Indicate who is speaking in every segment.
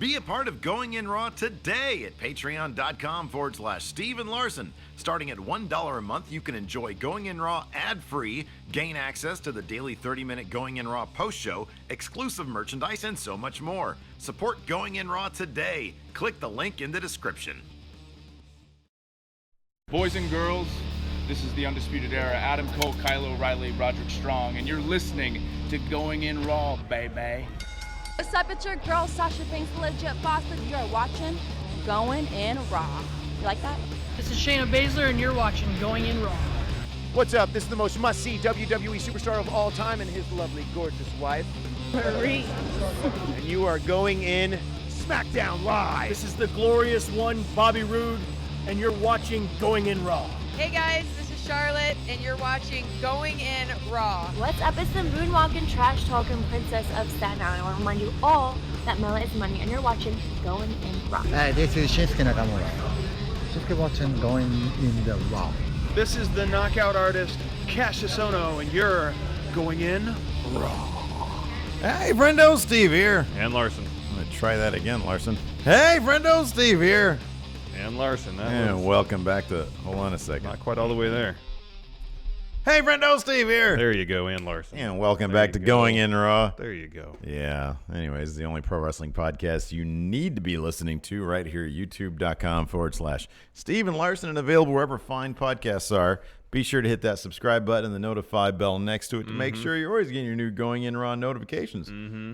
Speaker 1: Be a part of Going In Raw today at patreon.com/Steven Larson. Starting at $1 a month, you can enjoy Going In Raw ad-free, gain access to the daily 30-minute Going In Raw post-show, exclusive merchandise, and so much more. Support Going In Raw today. Click the link in the description.
Speaker 2: Boys and girls, this is the Undisputed Era. Adam Cole, Kyle O'Reilly, Roderick Strong, and you're listening to Going In Raw, baby.
Speaker 3: What's up, it's your girl Sasha Banks, legit boss, and you're watching Going In Raw. You like that?
Speaker 4: This is Shayna Baszler, and you're watching Going In Raw.
Speaker 5: What's up? This is the most must-see WWE superstar of all time and his lovely, gorgeous wife,
Speaker 3: Marie.
Speaker 5: and you are going in SmackDown Live.
Speaker 6: This is the glorious one, Bobby Roode, and you're watching Going In Raw.
Speaker 7: Hey guys, this is Charlotte, and you're watching Going In Raw.
Speaker 8: What's up? It's the moonwalking, trash talking princess of Staten Island. I want to remind you all that Mela is money, and you're watching Going In Raw.
Speaker 9: Hi, this is Shinsuke Nakamura. Just keep watching Going In the Raw.
Speaker 6: This is the knockout artist, Cassius Ohno, and you're Going In Raw.
Speaker 1: Hey, friendo, Steve here.
Speaker 10: And Larson.
Speaker 1: I'm going to try that again, Larson. Hey, friendo, Steve here.
Speaker 10: And Larson.
Speaker 1: And welcome back to, hold on a second.
Speaker 10: Not quite all the way there.
Speaker 1: Hey, friendo, Steve here.
Speaker 10: There you go, and Larson.
Speaker 1: And welcome back to Going In Raw.
Speaker 10: There you go.
Speaker 1: Yeah. Anyways, the only pro wrestling podcast you need to be listening to right here at youtube.com/Steven Larson, and available wherever fine podcasts are. Be sure to hit that subscribe button and the notify bell next to it to make sure you're always getting your new Going In Raw notifications.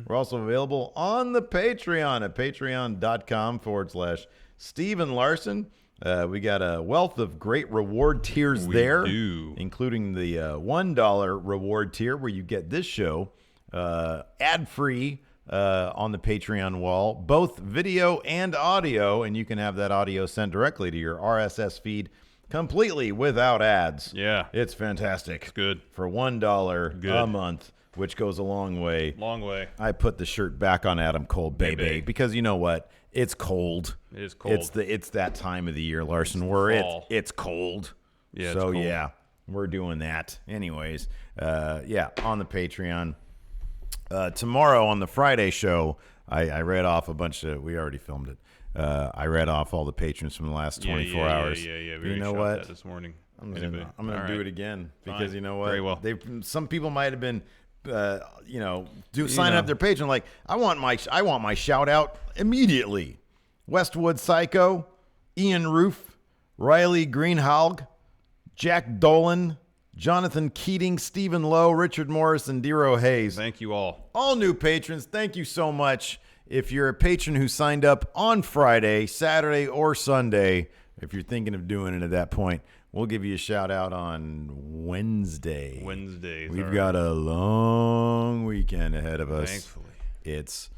Speaker 1: We're also available on the Patreon at patreon.com/Steven Larson. We got a wealth of great reward tiers there, including the $1 reward tier where you get this show ad-free on the Patreon wall, both video and audio, and you can have that audio sent directly to your RSS feed completely without ads.
Speaker 10: Yeah.
Speaker 1: It's fantastic.
Speaker 10: It's good.
Speaker 1: For $1 a month, which goes a long way.
Speaker 10: Long way.
Speaker 1: I put the shirt back on Adam Cole, baby, because you know what? It's cold.
Speaker 10: It is cold.
Speaker 1: It's that time of the year, Larson, it's cold.
Speaker 10: Yeah,
Speaker 1: so
Speaker 10: it's cold.
Speaker 1: yeah, we're doing that. Anyways, yeah, on the Patreon. Tomorrow on the Friday show, I read off a bunch of. We already filmed it. I read off all the patrons from the last 24 hours.
Speaker 10: Yeah.
Speaker 1: You know what?
Speaker 10: That this morning.
Speaker 1: I'm gonna do it again because you know what?
Speaker 10: Very well.
Speaker 1: Some people might have been. Signing up their page and like, I want my shout out immediately. Westwood Psycho, Ian Roof, Riley Greenhalgh, Jack Dolan, Jonathan Keating, Stephen Lowe, Richard Morris, and Dero Hayes.
Speaker 10: Thank you all.
Speaker 1: All new patrons. Thank you so much. If you're a patron who signed up on Friday, Saturday, or Sunday, if you're thinking of doing it at that point, we'll give you a shout out on Wednesday. We've got a long weekend ahead of us.
Speaker 10: Thankfully.
Speaker 1: It's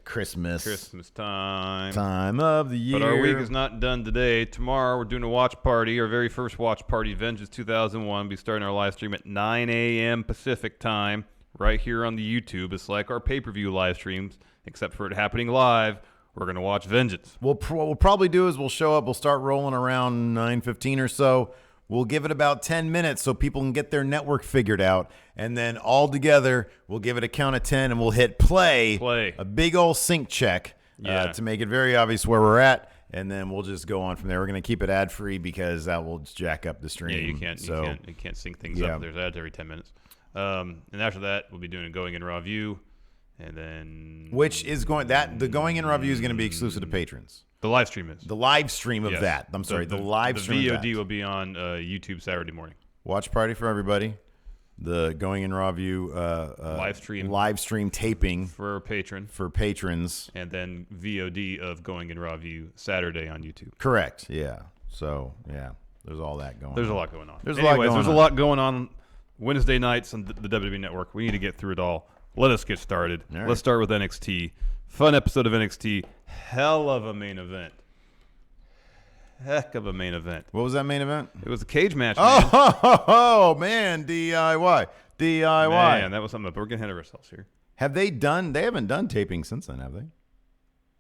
Speaker 1: Christmas
Speaker 10: time
Speaker 1: of the year.
Speaker 10: But our week is not done today. Tomorrow we're doing a watch party, our very first watch party, Vengeance 2001. We'll be starting our live stream at 9 a.m. Pacific time right here on the YouTube. It's like our pay-per-view live streams, except for it happening live. We're going to watch Vengeance.
Speaker 1: What we'll probably do is we'll show up. We'll start rolling around 9:15 or so. We'll give it about 10 minutes so people can get their network figured out. And then all together, we'll give it a count of 10 and we'll hit play. A big old sync check to make it very obvious where we're at. And then we'll just go on from there. We're going to keep it ad-free because that will jack up the stream.
Speaker 10: Yeah, you can't sync things up. There's ads every 10 minutes. And after that, we'll be doing a Going In Raw view. And then
Speaker 1: the Going In Raw view is going to be exclusive to patrons.
Speaker 10: The live stream is.
Speaker 1: The live stream of that. I'm sorry, the live stream
Speaker 10: The
Speaker 1: of that.
Speaker 10: VOD will be on YouTube Saturday morning.
Speaker 1: Watch party for everybody. The Going In Raw view live stream taping
Speaker 10: for
Speaker 1: patrons.
Speaker 10: And then VOD of Going In Raw view Saturday on YouTube.
Speaker 1: Correct. Yeah. So, yeah, there's all that going on.
Speaker 10: There's a lot going on.
Speaker 1: There's
Speaker 10: a lot going on Wednesday nights on the WWE Network. We need to get through it all. Let us get started.
Speaker 1: Right.
Speaker 10: Let's start with NXT. Fun episode of NXT. Hell of a main event. Heck of a main event.
Speaker 1: What was that main event?
Speaker 10: It was a cage match. Man.
Speaker 1: DIY.
Speaker 10: Man, that was something. But we're getting ahead of ourselves here.
Speaker 1: They haven't done taping since then, have they?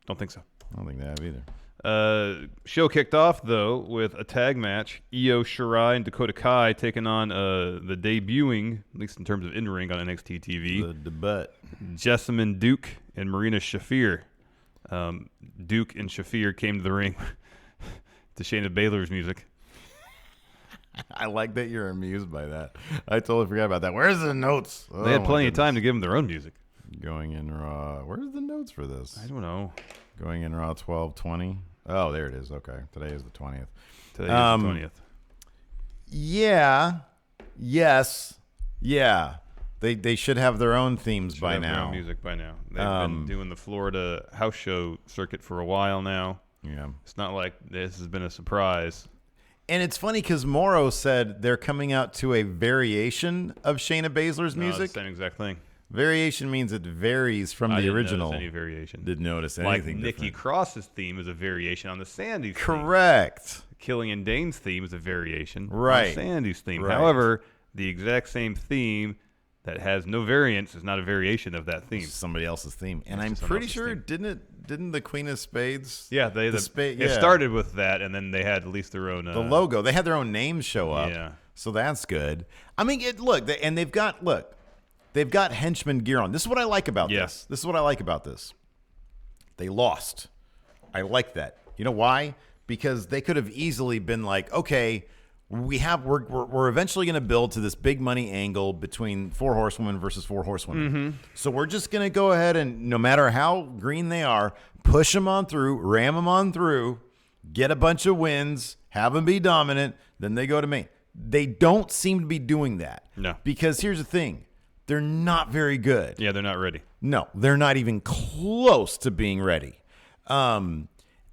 Speaker 10: Don't think so.
Speaker 1: I don't think they have either.
Speaker 10: Show kicked off, though, with a tag match. Io Shirai and Dakota Kai taking on the debuting, at least in terms of in-ring on NXT TV.
Speaker 1: The debut.
Speaker 10: Jessamine Duke and Marina Shafir. Duke and Shafir came to the ring to Shayna Baszler's music.
Speaker 1: I like that you're amused by that. I totally forgot about that. Where's the notes?
Speaker 10: They had plenty of time to give them their own music.
Speaker 1: Going in Raw. Where's the notes for this?
Speaker 10: I don't know.
Speaker 1: Going in Raw 12/20. Oh, there it is. Okay. Today is the 20th.
Speaker 10: Today is the 20th.
Speaker 1: Yeah. Yes. Yeah. They should have their own themes by
Speaker 10: Have
Speaker 1: now.
Speaker 10: their own music by now. They've been doing the Florida house show circuit for a while now.
Speaker 1: Yeah.
Speaker 10: It's not like this has been a surprise.
Speaker 1: And it's funny because Morrow said they're coming out to a variation of Shayna Baszler's music.
Speaker 10: It's the same exact thing.
Speaker 1: Variation means it varies from the original.
Speaker 10: Notice any variation.
Speaker 1: Didn't notice
Speaker 10: Like
Speaker 1: anything
Speaker 10: Nikki
Speaker 1: different.
Speaker 10: Cross's theme is a variation on the Sandy's theme.
Speaker 1: Correct.
Speaker 10: Killian Dane's theme is a variation
Speaker 1: Right.
Speaker 10: on Sandy's theme.
Speaker 1: Right.
Speaker 10: However, the exact same theme that has no variance is not a variation of that theme.
Speaker 1: It's somebody else's theme. And
Speaker 10: It's
Speaker 1: I'm
Speaker 10: just
Speaker 1: pretty
Speaker 10: somebody
Speaker 1: sure,
Speaker 10: else's
Speaker 1: didn't the Queen of Spades?
Speaker 10: Yeah, it started with that, and then they had at least their own
Speaker 1: the logo. They had their own names show up.
Speaker 10: Yeah.
Speaker 1: So that's good. I mean, they've got henchman gear on. This is what I like about this. This is what I like about this. They lost. I like that. You know why? Because they could have easily been like, okay, we're eventually going to build to this big money angle between 4 horsewomen versus 4 horsewomen.
Speaker 10: Mm-hmm.
Speaker 1: So we're just going to go ahead and, no matter how green they are, push them on through, ram them on through, get a bunch of wins, have them be dominant, then they go to main. They don't seem to be doing that.
Speaker 10: No.
Speaker 1: Because here's the thing. They're not very good.
Speaker 10: Yeah, they're not ready.
Speaker 1: No, they're not even close to being ready.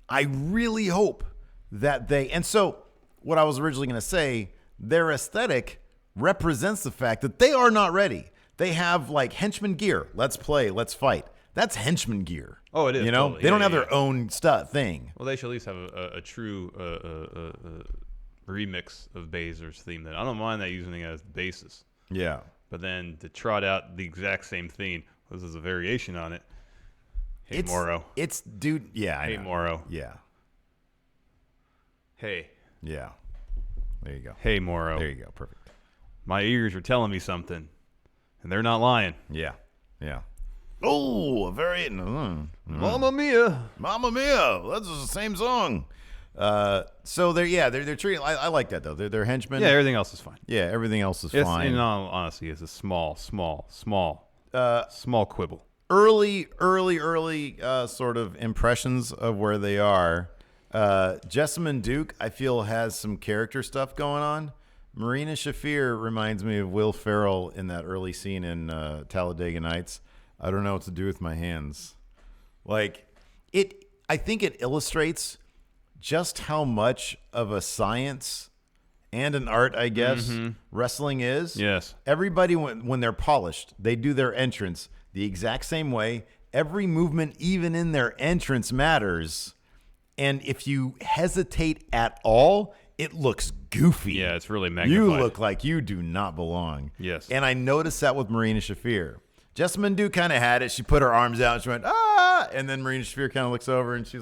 Speaker 1: I really hope that and so what I was originally going to say, their aesthetic represents the fact that they are not ready. They have like henchman gear. Let's play, let's fight. That's henchman gear.
Speaker 10: Oh, it is.
Speaker 1: You know,
Speaker 10: totally.
Speaker 1: they don't have their own thing.
Speaker 10: Well, they should at least have a true remix of Baszler's theme. Then I don't mind that using it as the basis.
Speaker 1: Yeah.
Speaker 10: But then to trot out the exact same theme, this is a variation on it. Hey, Morrow.
Speaker 1: It's dude. Yeah. I
Speaker 10: Hey,
Speaker 1: know.
Speaker 10: Morrow.
Speaker 1: Yeah.
Speaker 10: Hey.
Speaker 1: Yeah. There you go.
Speaker 10: Hey, Morrow.
Speaker 1: There you go. Perfect.
Speaker 10: My ears are telling me something, and they're not lying.
Speaker 1: Yeah. Yeah. Oh, a variant.
Speaker 10: Mamma Mia.
Speaker 1: Mamma Mia. That's the same song. So they're treating. I like that though. They're henchmen.
Speaker 10: Yeah, everything else is fine.
Speaker 1: Yeah, everything else is fine.
Speaker 10: In all honesty, it's a small quibble.
Speaker 1: Early sort of impressions of where they are. Jessamine Duke, I feel, has some character stuff going on. Marina Shafir reminds me of Will Ferrell in that early scene in Talladega Nights. I don't know what to do with my hands. Like I think it illustrates just how much of a science and an art, I guess, wrestling is.
Speaker 10: Yes.
Speaker 1: Everybody, when they're polished, they do their entrance the exact same way. Every movement, even in their entrance, matters. And if you hesitate at all, it looks goofy.
Speaker 10: Yeah, it's really magnified.
Speaker 1: You look like you do not belong.
Speaker 10: Yes.
Speaker 1: And I noticed that with Marina Shafir. Jessamine Duke kind of had it. She put her arms out and she went, ah! And then Marina Shafir kind of looks over and she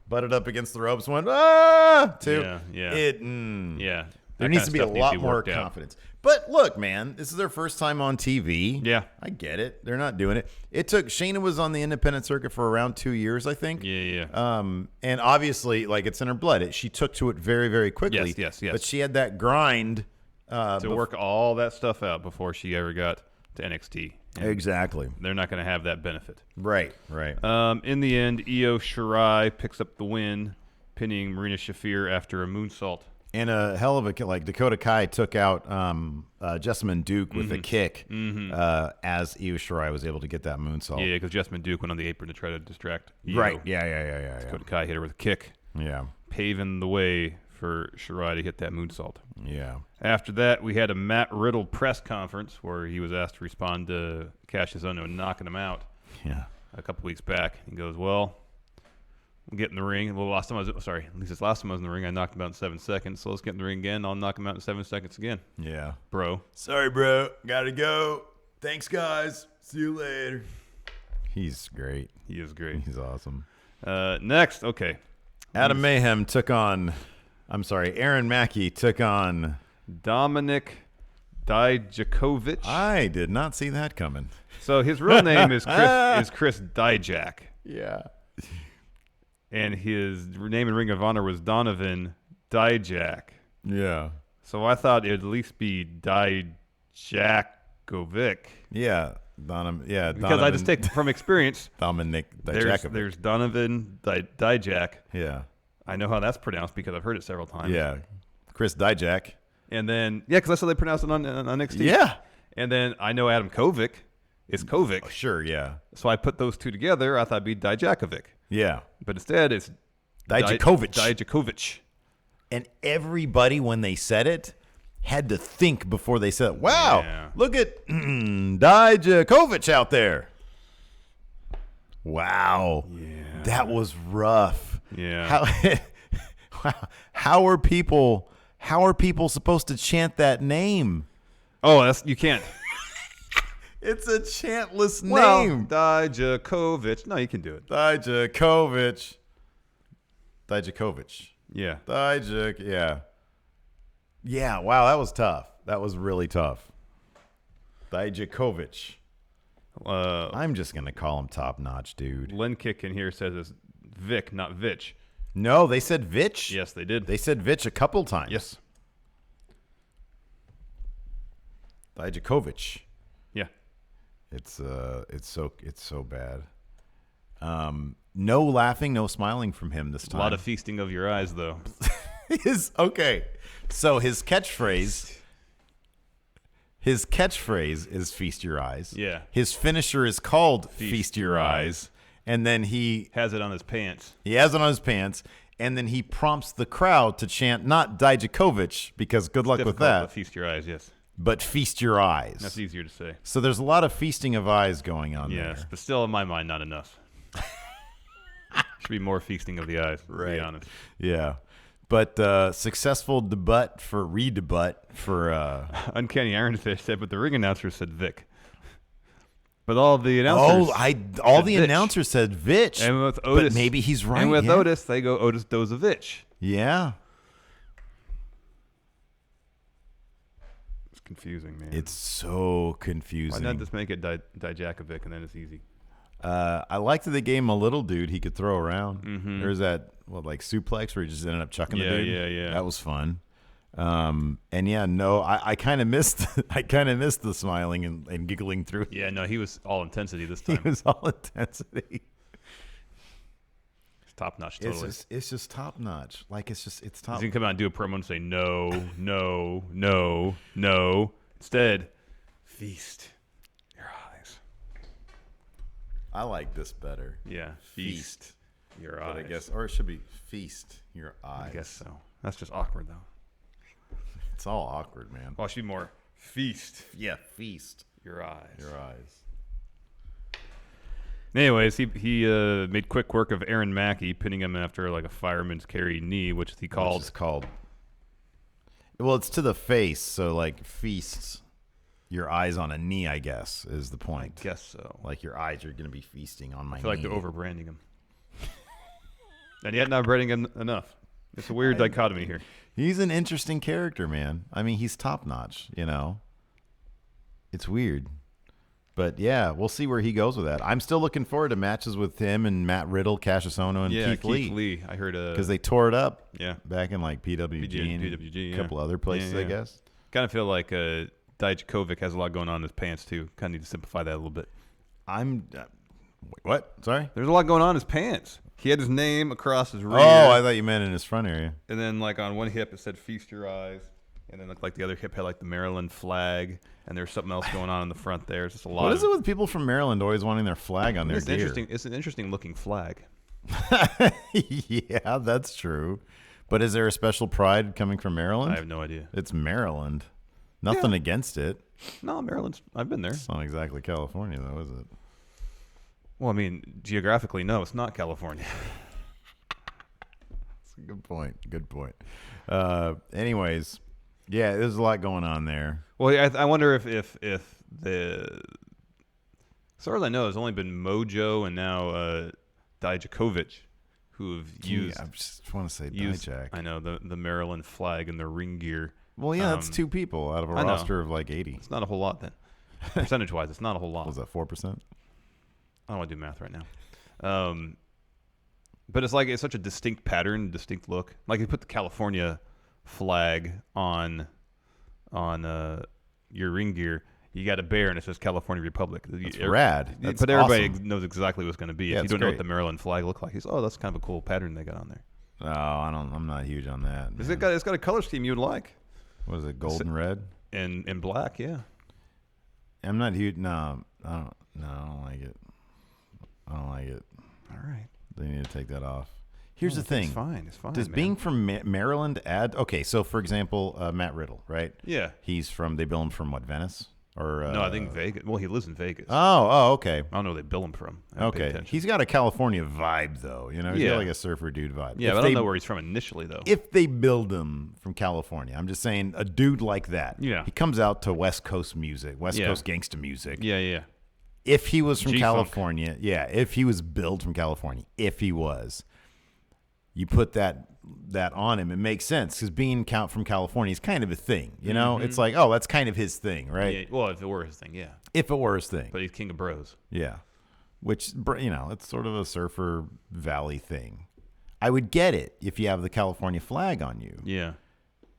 Speaker 1: butted up against the ropes and went, ah! Too.
Speaker 10: Yeah. Yeah.
Speaker 1: There needs to be a lot more confidence. But look, man, this is their first time on TV.
Speaker 10: Yeah.
Speaker 1: I get it. They're not doing it. Shayna was on the independent circuit for around 2 years, I think.
Speaker 10: Yeah.
Speaker 1: And obviously, like, it's in her blood. She took to it very, very quickly.
Speaker 10: Yes.
Speaker 1: But she had that grind.
Speaker 10: To work all that stuff out before she ever got to NXT. And
Speaker 1: exactly.
Speaker 10: They're not going to have that benefit.
Speaker 1: Right.
Speaker 10: In the end, Io Shirai picks up the win, pinning Marina Shafir after a moonsault.
Speaker 1: And a hell of a, like, Dakota Kai took out Jessamine Duke with a kick as Io Shirai was able to get that moonsault.
Speaker 10: Yeah, because Jessamine Duke went on the apron to try to distract Io.
Speaker 1: Right. Yeah.
Speaker 10: Dakota Kai hit her with a kick.
Speaker 1: Yeah.
Speaker 10: Paving the way for Shirai to hit that moonsault.
Speaker 1: Yeah.
Speaker 10: After that, we had a Matt Riddle press conference where he was asked to respond to Cassius Ohno knocking him out.
Speaker 1: Yeah.
Speaker 10: A couple weeks back. He goes, well, we'll get in the ring. Well, last time I was in the ring, I knocked him out in 7 seconds. So let's get in the ring again. I'll knock him out in 7 seconds again.
Speaker 1: Yeah.
Speaker 10: Bro.
Speaker 1: Sorry, bro. Gotta go. Thanks, guys. See you later. He's great.
Speaker 10: He is great.
Speaker 1: He's awesome.
Speaker 10: Next, okay.
Speaker 1: Adam Mayhem Aaron Mackey took on
Speaker 10: Dominic Dye-Juh-Koh-Vich.
Speaker 1: I did not see that coming.
Speaker 10: So his real name is Chris Dijak.
Speaker 1: Yeah.
Speaker 10: and his name in Ring of Honor was Donovan Dye-Juh.
Speaker 1: Yeah.
Speaker 10: So I thought it'd at least be Dye-Juh-Koh-Vich.
Speaker 1: Yeah. Donovan.
Speaker 10: Because I just take from experience.
Speaker 1: Dominic Dye-Juh-Koh-Vich.
Speaker 10: There's Donovan Dye-Juh.
Speaker 1: Yeah.
Speaker 10: I know how that's pronounced because I've heard it several times.
Speaker 1: Yeah. Chris Dye-Juh.
Speaker 10: And then, because that's how they pronounce it on NXT.
Speaker 1: Yeah.
Speaker 10: And then I know Adam Kovic is Kovic.
Speaker 1: Oh, sure, yeah.
Speaker 10: So I put those two together. I thought it'd be Dye-Juh-Koh-Vich.
Speaker 1: Yeah.
Speaker 10: But instead, it's
Speaker 1: Dye-Juh-Koh-Vich.
Speaker 10: Dye-Juh-Koh-Vich.
Speaker 1: And everybody, when they said it, had to think before they said it. Wow, look at Dye-Juh-Koh-Vich out there. Wow. Yeah. That was rough.
Speaker 10: Yeah.
Speaker 1: How are people supposed to chant that name?
Speaker 10: Oh, you can't.
Speaker 1: It's a chantless
Speaker 10: Well,
Speaker 1: name.
Speaker 10: Dye-Juh-Koh-Vich. No, you can do it.
Speaker 1: Dye-Juh-Koh-Vich. Dye-Juh-Koh-Vich.
Speaker 10: Yeah.
Speaker 1: Yeah. Yeah, wow, that was tough. That was really tough. Dye-Juh-Koh-Vich. I'm just going to call him top notch, dude.
Speaker 10: Len Kick in here says it's Vic, not Vich.
Speaker 1: No, they said Vich.
Speaker 10: Yes, they did.
Speaker 1: They said Vich a couple times.
Speaker 10: Yes.
Speaker 1: Dye-Juh-Koh-Vich.
Speaker 10: Yeah.
Speaker 1: It's so bad. No laughing, no smiling from him this time.
Speaker 10: A lot of feasting of your eyes, though.
Speaker 1: Okay. So his catchphrase is feast your eyes.
Speaker 10: Yeah.
Speaker 1: His finisher is called feast your eyes. And then he
Speaker 10: has it on his pants.
Speaker 1: He has it on his pants. And then he prompts the crowd to chant not Dye-Juh-Koh-Vich, because good luck with that.
Speaker 10: But feast your eyes, yes.
Speaker 1: But feast your eyes.
Speaker 10: That's easier to say.
Speaker 1: So there's a lot of feasting of eyes going on there.
Speaker 10: Yes, but still in my mind, not enough. Should be more feasting of the eyes, to be honest.
Speaker 1: Yeah. But successful debut for
Speaker 10: Uncanny Ironfish said, but the ring announcer said Vic. But all the announcers
Speaker 1: the announcers said Vich.
Speaker 10: And with Otis,
Speaker 1: but maybe he's right.
Speaker 10: And with Otis, they go Otis Dozovich.
Speaker 1: Yeah.
Speaker 10: It's confusing, man.
Speaker 1: It's so confusing.
Speaker 10: Why not just make it Dye-Juh-Koh-Vich and then it's easy?
Speaker 1: I liked that they gave him a little dude he could throw around.
Speaker 10: Mm-hmm.
Speaker 1: There's that suplex where he just ended up chucking the dude.
Speaker 10: Yeah.
Speaker 1: That was fun. And I kind of missed the smiling and giggling through.
Speaker 10: Yeah, no, he was all intensity this time.
Speaker 1: He was all intensity.
Speaker 10: It's top notch, totally.
Speaker 1: It's just top notch. Like it's top.
Speaker 10: He's gonna come out and do a promo and say no, no, no, no. Instead, feast your eyes.
Speaker 1: I like this better.
Speaker 10: Yeah, feast your eyes.
Speaker 1: I guess, or it should be feast your eyes.
Speaker 10: I guess so. That's just awkward though.
Speaker 1: It's all awkward, man.
Speaker 10: Well, it should be more feast.
Speaker 1: Yeah, feast
Speaker 10: your eyes.
Speaker 1: Your eyes.
Speaker 10: Anyways, he made quick work of Aaron Mackey, pinning him after like a fireman's carry knee, which he called.
Speaker 1: It's called. Well, it's to the face, so like feasts your eyes on a knee, I guess, is the point.
Speaker 10: I guess so.
Speaker 1: Like your eyes are going to be feasting on my knee.
Speaker 10: I feel like they're overbranding him. And yet not branding him enough. It's a weird dichotomy here.
Speaker 1: He's an interesting character, man. I mean, he's top notch, It's weird. But yeah, we'll see where he goes with that. I'm still looking forward to matches with him and Matt Riddle, Cassius Ohno, and Keith Lee.
Speaker 10: I heard
Speaker 1: because they tore it up.
Speaker 10: Yeah.
Speaker 1: Back in like PWG and a couple other places, I guess.
Speaker 10: Kind of feel like Dye-Juh-Koh-Vich has a lot going on in his pants too. Kind of need to simplify that a little bit.
Speaker 1: What? Sorry?
Speaker 10: There's a lot going on in his pants. He had his name across his rear.
Speaker 1: Oh, I thought you meant in his front area.
Speaker 10: And then like on one hip it said "Feast Your Eyes," and then like the other hip had like the Maryland flag, and there's something else going on in the front there. It's just a lot.
Speaker 1: What is it with people from Maryland always wanting their flag on their gear?
Speaker 10: Interesting. It's an interesting looking flag.
Speaker 1: Yeah, that's true. But is there a special pride coming from Maryland?
Speaker 10: I have no idea.
Speaker 1: It's Maryland. Nothing against it.
Speaker 10: No, Maryland's. I've been there.
Speaker 1: It's not exactly California, though, is it?
Speaker 10: Well, I mean, geographically, no, it's not California.
Speaker 1: That's a good point. Good point. Anyways, yeah, there's a lot going on there.
Speaker 10: Well, I wonder if the, as far as I know, there's only been Mojo and now Dye-Juh-Koh-Vich who have used.
Speaker 1: I just want to say Dye-Juh.
Speaker 10: I know the Maryland flag and their ring gear.
Speaker 1: Well, yeah, that's two people out of a roster of like 80.
Speaker 10: It's not a whole lot then. Percentage-wise, it's not a whole lot.
Speaker 1: Was that 4%?
Speaker 10: I don't want to do math right now. But it's such a distinct pattern, distinct look. Like they put the California flag on your ring gear. You got a bear and it says California Republic.
Speaker 1: That's rad. That's
Speaker 10: but everybody
Speaker 1: awesome.
Speaker 10: knows exactly what's going to be.
Speaker 1: Yeah,
Speaker 10: if you don't know
Speaker 1: great.
Speaker 10: what the Maryland flag look like, that's kind of a cool pattern they got on there.
Speaker 1: Oh, I'm not huge on that.
Speaker 10: It's got a color scheme you would like.
Speaker 1: What is it? Gold and red
Speaker 10: and black. Yeah.
Speaker 1: I'm not huge. No, I don't like it. I don't like it.
Speaker 10: All right.
Speaker 1: They need to take that off. Here's the thing.
Speaker 10: It's fine.
Speaker 1: Does
Speaker 10: man.
Speaker 1: being from Maryland add? Okay, so for example, Matt Riddle, right?
Speaker 10: Yeah.
Speaker 1: They bill him from what, Venice? Or
Speaker 10: no, I think Vegas. Well, he lives in Vegas.
Speaker 1: Oh, okay.
Speaker 10: I don't know where they bill him from.
Speaker 1: Okay. He's got a California vibe, though. He's got like a surfer dude vibe.
Speaker 10: Yeah, but I don't know where he's from initially, though.
Speaker 1: If they build him from California, I'm just saying a dude like that.
Speaker 10: Yeah.
Speaker 1: He comes out to West Coast music, West Coast gangsta music.
Speaker 10: Yeah.
Speaker 1: If he was from
Speaker 10: G-Funk.
Speaker 1: California, if he was billed from California, if he was, you put that on him, it makes sense because being from California is kind of a thing, It's like, oh, that's kind of his thing, right?
Speaker 10: Yeah, well, if it were his thing, yeah.
Speaker 1: If it were his thing.
Speaker 10: But he's king of bros.
Speaker 1: Yeah. Which, it's sort of a surfer valley thing. I would get it if you have the California flag on you.
Speaker 10: Yeah.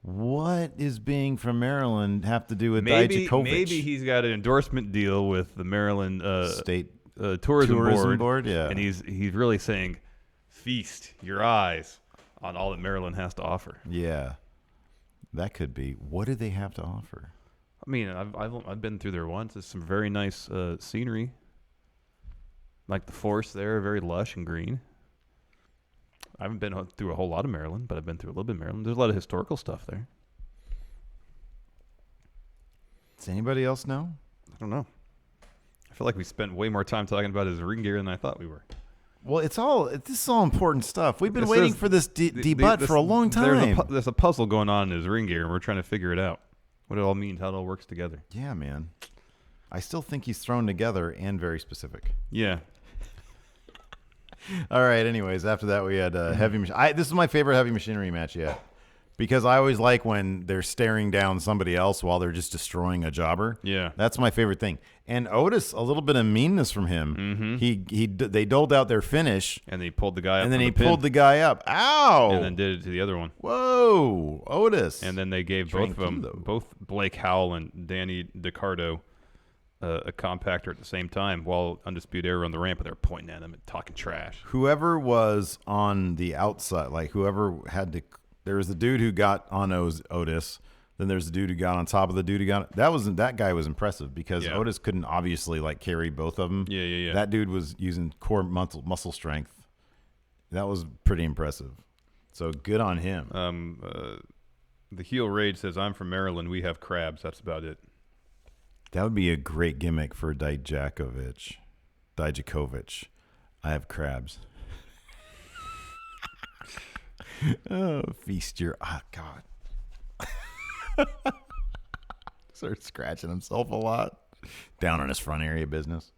Speaker 1: What is being from Maryland have to do with Dye-Juh-Koh-Vich?
Speaker 10: Maybe he's got an endorsement deal with the Maryland
Speaker 1: State
Speaker 10: Tourism Board.
Speaker 1: Yeah.
Speaker 10: And he's really saying, feast your eyes on all that Maryland has to offer.
Speaker 1: Yeah. That could be. What do they have to offer?
Speaker 10: I mean, I've been through there once. It's some very nice scenery. Like the forest there, very lush and green. I haven't been through a whole lot of Maryland, but I've been through a little bit of Maryland. There's a lot of historical stuff there.
Speaker 1: Does anybody else know?
Speaker 10: I don't know. I feel like we spent way more time talking about his ring gear than I thought we were.
Speaker 1: Well, this is all important stuff. We've been waiting for this debut for a long time.
Speaker 10: There's a puzzle going on in his ring gear, and we're trying to figure it out. What it all means, how it all works together.
Speaker 1: Yeah, man. I still think he's thrown together and very specific.
Speaker 10: Yeah.
Speaker 1: All right. Anyways, after that we had heavy. This is my favorite heavy machinery match yet, because I always like when they're staring down somebody else while they're just destroying a jobber.
Speaker 10: Yeah,
Speaker 1: that's my favorite thing. And Otis, a little bit of meanness from him.
Speaker 10: Mm-hmm.
Speaker 1: They doled out their finish,
Speaker 10: and he pulled the guy up.
Speaker 1: And then he pulled the guy up. Ow!
Speaker 10: And then did it to the other one.
Speaker 1: Whoa, Otis!
Speaker 10: And then they gave both of them, both Blake Howell and Danny DiCardo, a compactor at the same time while Undisputed Era on the ramp, and they're pointing at him and talking trash.
Speaker 1: Whoever was on the outside, like whoever had to, there was the dude who got on Otis. Then there's the dude who got on top of the dude who got. That guy was impressive because Otis couldn't obviously carry both of them.
Speaker 10: Yeah.
Speaker 1: That dude was using core muscle strength. That was pretty impressive. So good on him.
Speaker 10: The heel Rage says, "I'm from Maryland. We have crabs." That's about it.
Speaker 1: That would be a great gimmick for Dye-Juh-Koh-Vich. Dye-Juh-Koh-Vich. I have crabs. Feast your... Oh, God. Started scratching himself a lot. Down on his front area business.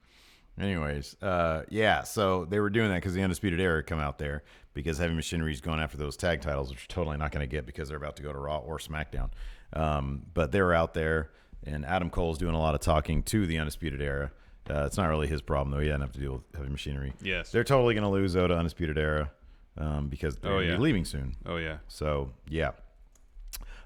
Speaker 1: Anyways, so they were doing that because the Undisputed Era come out there because Heavy Machinery's going after those tag titles, which are totally not going to get because they're about to go to Raw or SmackDown. But they were out there, and Adam Cole's doing a lot of talking to the Undisputed Era. It's not really his problem, though. He doesn't have to deal with Heavy Machinery.
Speaker 10: Yes.
Speaker 1: They're totally going to lose Oda Undisputed Era because they're going to be leaving soon.
Speaker 10: Oh, yeah.
Speaker 1: So, yeah.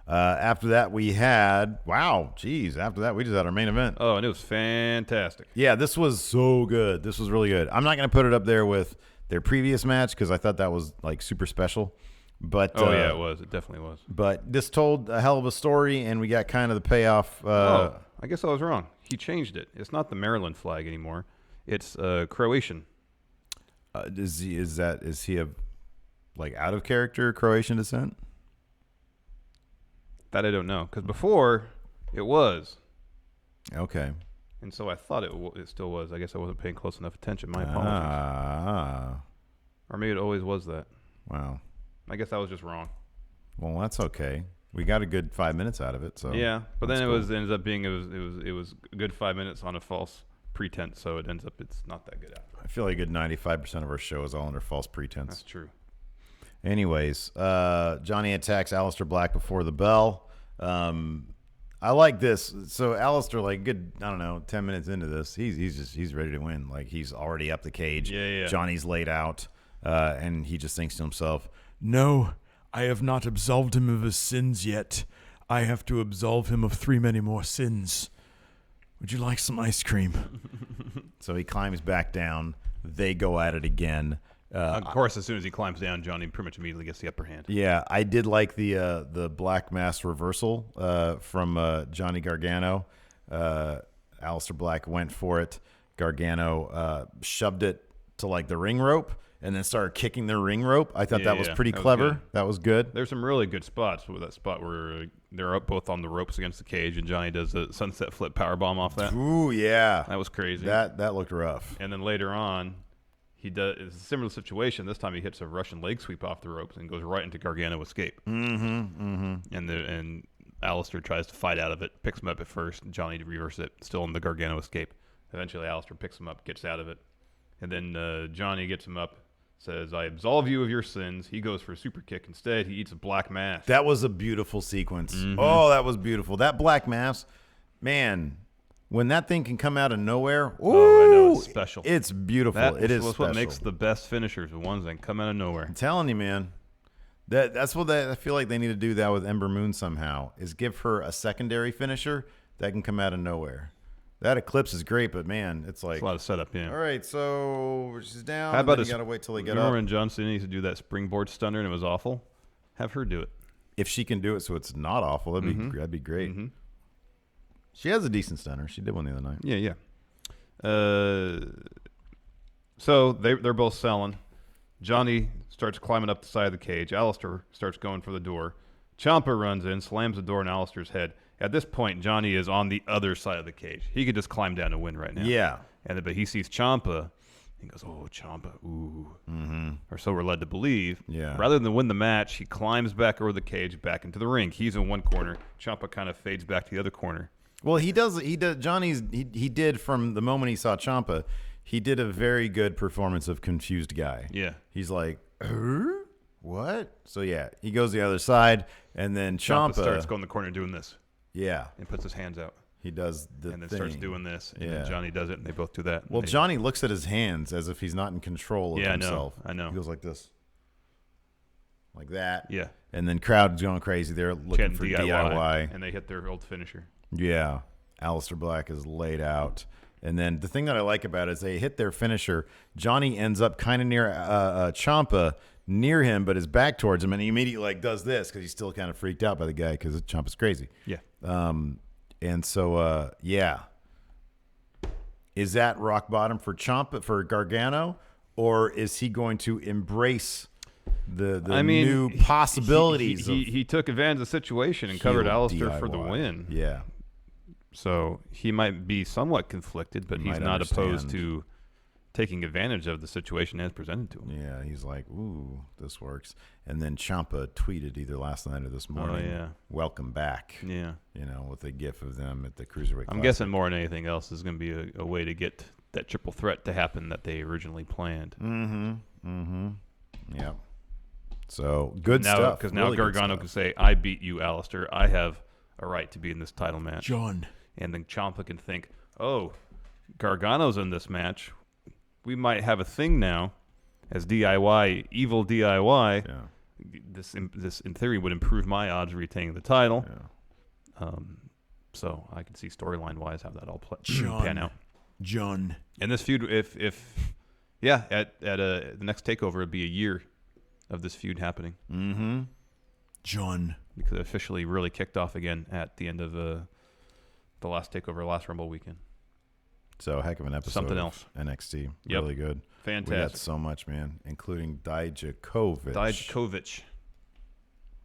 Speaker 1: After that, we had... Wow, geez. After that, we just had our main event.
Speaker 10: Oh, and it was fantastic.
Speaker 1: Yeah, this was so good. This was really good. I'm not going to put it up there with their previous match because I thought that was, super special. But
Speaker 10: yeah, it was. It definitely was.
Speaker 1: But this told a hell of a story, and we got kind of the payoff.
Speaker 10: I guess I was wrong. He changed it. It's not the Maryland flag anymore. It's Croatian.
Speaker 1: Is he of out of character Croatian descent?
Speaker 10: That I don't know, because before it was.
Speaker 1: Okay.
Speaker 10: And so I thought it still was. I guess I wasn't paying close enough attention. My apologies. Or maybe it always was that.
Speaker 1: Wow.
Speaker 10: I guess I was just wrong.
Speaker 1: Well, that's okay. We got a good 5 minutes out of it. So
Speaker 10: yeah, but then it ended up being it was a good 5 minutes on a false pretense. So it ends up it's not that good after.
Speaker 1: I feel like a good 95% of our show is all under false pretense.
Speaker 10: That's true.
Speaker 1: Anyways, Johnny attacks Aleister Black before the bell. I like this. So Aleister, good, 10 minutes into this, he's ready to win. He's already up the cage.
Speaker 10: Yeah.
Speaker 1: Johnny's laid out. And he just thinks to himself, no, I have not absolved him of his sins yet. I have to absolve him of 3 many more sins. Would you like some ice cream? So he climbs back down. They go at it again.
Speaker 10: Of course, as soon as he climbs down, Johnny pretty much immediately gets the upper hand.
Speaker 1: Yeah, I did like the Black Mass reversal from Johnny Gargano. Aleister Black went for it. Gargano shoved it to like the ring rope and then started kicking the ring rope. I thought that was pretty clever. That was good.
Speaker 10: There's some really good spots with that spot where they're up both on the ropes against the cage, and Johnny does a sunset flip powerbomb off that.
Speaker 1: Ooh, yeah.
Speaker 10: That was crazy.
Speaker 1: That looked rough.
Speaker 10: And then later on, he does it's a similar situation. This time he hits a Russian leg sweep off the ropes and goes right into Gargano escape. And Aleister tries to fight out of it, picks him up at first, and Johnny reverses it, still in the Gargano escape. Eventually Aleister picks him up, gets out of it. And then Johnny gets him up, says, I absolve you of your sins. He goes for a super kick. Instead, he eats a black mass.
Speaker 1: That was a beautiful sequence. Oh, that was beautiful. That black mass, man, when that thing can come out of nowhere, ooh,
Speaker 10: oh, I know, it's special.
Speaker 1: It's beautiful. It is special.
Speaker 10: What makes the best finishers, the ones that come out of nowhere.
Speaker 1: I'm telling you, man. That's what I feel like they need to do that with Ember Moon somehow, is give her a secondary finisher that can come out of nowhere. That Eclipse is great, but man, it's like
Speaker 10: a lot of setup. Yeah.
Speaker 1: All right, so she's down.
Speaker 10: How about
Speaker 1: you gotta wait till they get up?
Speaker 10: Remember when John Cena used to do that springboard stunner and it was awful? Have her do it.
Speaker 1: If she can do it, so it's not awful, that'd be great. She has a decent stunner. She did one the other night.
Speaker 10: Yeah. So they're both selling. Johnny starts climbing up the side of the cage. Aleister starts going for the door. Ciampa runs in, slams the door in Aleister's head. At this point, Johnny is on the other side of the cage. He could just climb down and win right now.
Speaker 1: Yeah.
Speaker 10: But he sees Ciampa. He goes, oh, Ciampa, ooh. Or so we're led to believe.
Speaker 1: Yeah.
Speaker 10: Rather than win the match, he climbs back over the cage, back into the ring. He's in one corner. Ciampa kind of fades back to the other corner.
Speaker 1: Well, he does. He did from the moment he saw Ciampa, he did a very good performance of confused guy.
Speaker 10: Yeah.
Speaker 1: He's like, what? So yeah, he goes the other side, and then Ciampa
Speaker 10: starts going in the corner doing this.
Speaker 1: Yeah.
Speaker 10: And puts his hands out.
Speaker 1: He does the
Speaker 10: and then
Speaker 1: thing.
Speaker 10: Starts doing this. And then Johnny does it, and they both do that.
Speaker 1: Well, Johnny looks at his hands as if he's not in control of himself.
Speaker 10: I know.
Speaker 1: He goes like this. Like that.
Speaker 10: Yeah.
Speaker 1: And then crowd's going crazy. They're looking for DIY.
Speaker 10: And they hit their old finisher.
Speaker 1: Yeah. Aleister Black is laid out. And then the thing that I like about it is they hit their finisher. Johnny ends up kind of near Ciampa, near him, but his back towards him, and he immediately does this because he's still kind of freaked out by the guy because Ciampa's crazy.
Speaker 10: Yeah.
Speaker 1: And so, is that rock bottom for Ciampa, for Gargano, or is he going to embrace the new possibilities?
Speaker 10: He took advantage of the situation and covered Aleister for the win.
Speaker 1: Yeah.
Speaker 10: So he might be somewhat conflicted, but he's not opposed to taking advantage of the situation as presented to him.
Speaker 1: Yeah, he's like, ooh, this works. And then Ciampa tweeted either last night or this morning, welcome back.
Speaker 10: Yeah.
Speaker 1: With a gif of them at the Cruiserweight
Speaker 10: I'm guessing more than anything else is going to be a way to get that triple threat to happen that they originally planned.
Speaker 1: Yep. So, good stuff.
Speaker 10: Because now Gargano can say, I beat you, Aleister. I have a right to be in this title match.
Speaker 1: John.
Speaker 10: And then Ciampa can think, oh, Gargano's in this match. We might have a thing now as DIY, evil DIY.
Speaker 1: Yeah.
Speaker 10: This in theory would improve my odds of retaining the title.
Speaker 1: Yeah.
Speaker 10: So I can see storyline wise how that all
Speaker 1: pan
Speaker 10: out.
Speaker 1: John.
Speaker 10: And this feud, at the next takeover, it'd be a year of this feud happening.
Speaker 1: Mm-hmm. John.
Speaker 10: Because it officially really kicked off again at the end of the last takeover, last Rumble weekend.
Speaker 1: So heck of an episode.
Speaker 10: Something else.
Speaker 1: NXT.
Speaker 10: Yep.
Speaker 1: Really good.
Speaker 10: Fantastic.
Speaker 1: We got so much, man, including Dye-Juh-Koh-Vich.
Speaker 10: Dye-Juh-Koh-Vich.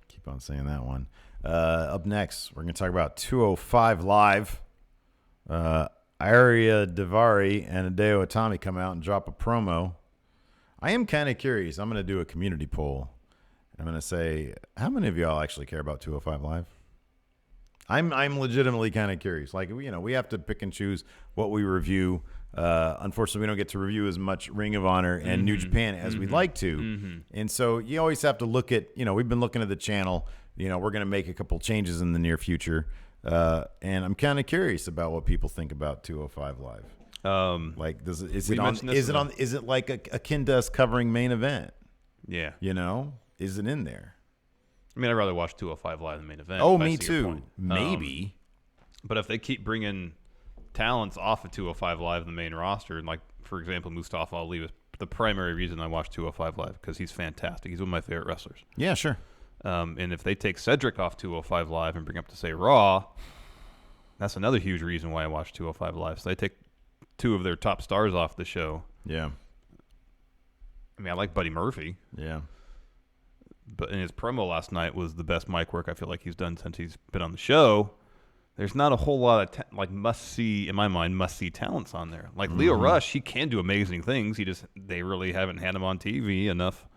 Speaker 1: Keep on saying that one. Up next, we're going to talk about 205 Live. Arya Daivari and Hideo Itami come out and drop a promo. I am kind of curious. I'm going to do a community poll. I'm going to say, how many of y'all actually care about 205 Live? I'm legitimately kind of curious. We have to pick and choose what we review. Unfortunately, we don't get to review as much Ring of Honor and New Japan as we'd like to. And so you always have to look at, we've been looking at the channel. We're going to make a couple changes in the near future. And I'm kind of curious about what people think about 205 Live. Like, is it like akin to us covering main event?
Speaker 10: Yeah.
Speaker 1: Is it in there?
Speaker 10: I mean, I'd rather watch 205 Live than main event.
Speaker 1: Oh, me too. Maybe.
Speaker 10: But if they keep bringing talents off of 205 Live in the main roster, and like, for example, Mustafa Ali was the primary reason I watch 205 Live, because he's fantastic. He's one of my favorite wrestlers.
Speaker 1: Yeah, sure.
Speaker 10: And if they take Cedric off 205 Live and bring up to, say, Raw, that's another huge reason why I watch 205 Live. So they take two of their top stars off the show.
Speaker 1: Yeah.
Speaker 10: I mean, I like Buddy Murphy.
Speaker 1: Yeah.
Speaker 10: But in his promo last night was the best mic work I feel like he's done since he's been on the show. There's not a whole lot of must-see, in my mind, must-see talents on there. Like Leo Rush, he can do amazing things. They really haven't had him on TV enough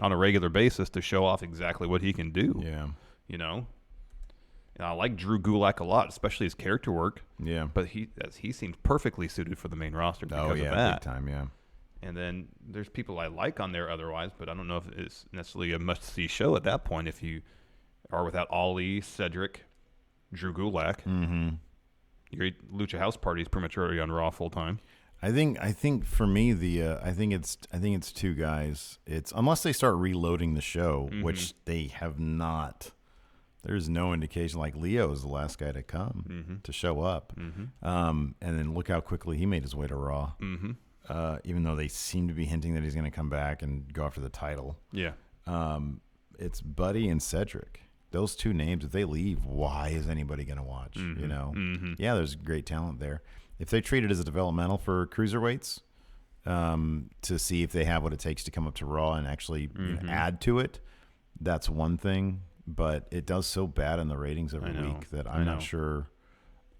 Speaker 10: on a regular basis to show off exactly what he can do.
Speaker 1: Yeah.
Speaker 10: And I like Drew Gulak a lot, especially his character work.
Speaker 1: Yeah.
Speaker 10: But he seems perfectly suited for the main roster because of that.
Speaker 1: Big time, yeah.
Speaker 10: And then there's people I like on there otherwise, but I don't know if it's necessarily a must-see show at that point if you are without Ali, Cedric, Drew Gulak.
Speaker 1: Mm-hmm.
Speaker 10: Your Lucha House Party is pretty much already on Raw full time.
Speaker 1: I think for me I think it's two guys. It's unless they start reloading the show, which they have not. There's no indication. Like Leo is the last guy to come to show up, and then look how quickly he made his way to Raw. Even though they seem to be hinting that he's going to come back and go after the title.
Speaker 10: Yeah.
Speaker 1: It's Buddy and Cedric. Those two names, if they leave, why is anybody going to watch? Yeah, there's great talent there. If they treat it as a developmental for cruiserweights, to see if they have what it takes to come up to Raw and actually add to it, that's one thing. But it does so bad in the ratings every week that I'm not sure.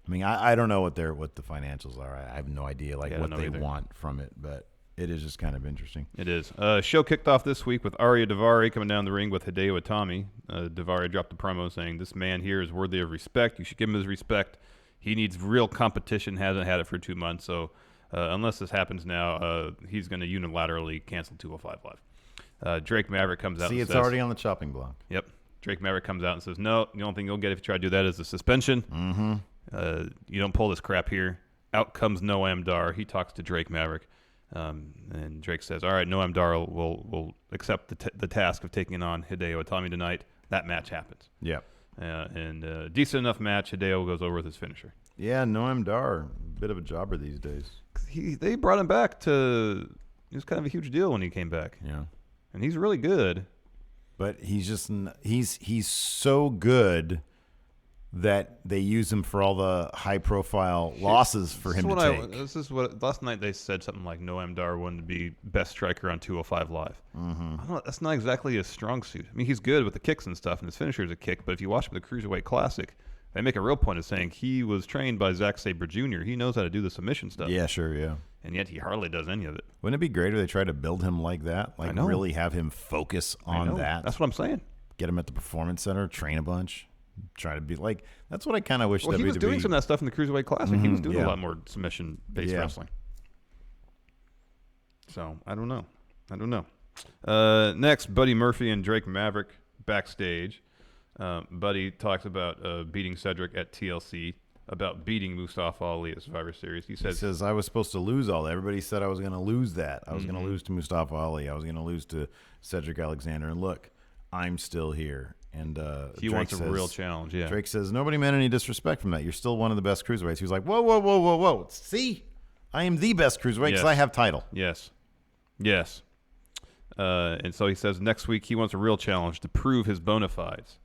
Speaker 1: I mean, I don't know what the financials are. I have no idea what they want from it, but it is just kind of interesting.
Speaker 10: It is. Show kicked off this week with Arya Daivari coming down the ring with Hideo Itami. Daivari dropped a promo saying, "This man here is worthy of respect. You should give him his respect. He needs real competition. Hasn't had it for 2 months. So unless this happens now, he's going to unilaterally cancel 205 Live." Drake Maverick comes out.
Speaker 1: It's already on the chopping block.
Speaker 10: Yep. Drake Maverick comes out and says, "No, the only thing you'll get if you try to do that is a suspension. You don't pull this crap here." Out comes Noam Dar. He talks to Drake Maverick. And Drake says, "All right, Noam Dar will accept the task of taking on Hideo Itami tonight." That match happens.
Speaker 1: Yeah.
Speaker 10: And decent enough match. Hideo goes over with his finisher.
Speaker 1: Yeah, Noam Dar, bit of a jobber these days.
Speaker 10: They brought him back to. It was kind of a huge deal when he came back.
Speaker 1: Yeah.
Speaker 10: And he's really good. But
Speaker 1: he's so good that they use him for all the high-profile losses for him to take.
Speaker 10: This is what last night they said something like Noam Dar wanted to be best striker on 205 Live. That's not exactly his strong suit. I mean, he's good with the kicks and stuff, and his finisher is a kick. But if you watch him at the Cruiserweight Classic, they make a real point of saying he was trained by Zack Sabre Jr. He knows how to do the submission stuff.
Speaker 1: Yeah, sure, yeah.
Speaker 10: And yet he hardly does any of it.
Speaker 1: Wouldn't it be great if they tried to build him like that? Like really have him focus on that?
Speaker 10: That's what I'm saying.
Speaker 1: Get him at the Performance Center, train a bunch. Try to be like, that's what I kind of wish.
Speaker 10: Well, he was doing some of that stuff in the Cruiserweight Classic. He was doing a lot more submission-based wrestling. So I don't know. Next, Buddy Murphy and Drake Maverick backstage. Buddy talks about beating Cedric at TLC, about beating Mustafa Ali at Survivor Series. He says
Speaker 1: I was supposed to lose all that. Everybody said I was going to lose that. I was going to lose to Mustafa Ali. I was going to lose to Cedric Alexander. And look, I'm still here. And
Speaker 10: he wants a real challenge. Yeah.
Speaker 1: Drake says nobody meant any disrespect from that. You're still one of the best cruiserweights. He was like, whoa. See, I am the best cruiserweight because I have title.
Speaker 10: Yes. And so he says next week he wants a real challenge to prove his bona fides.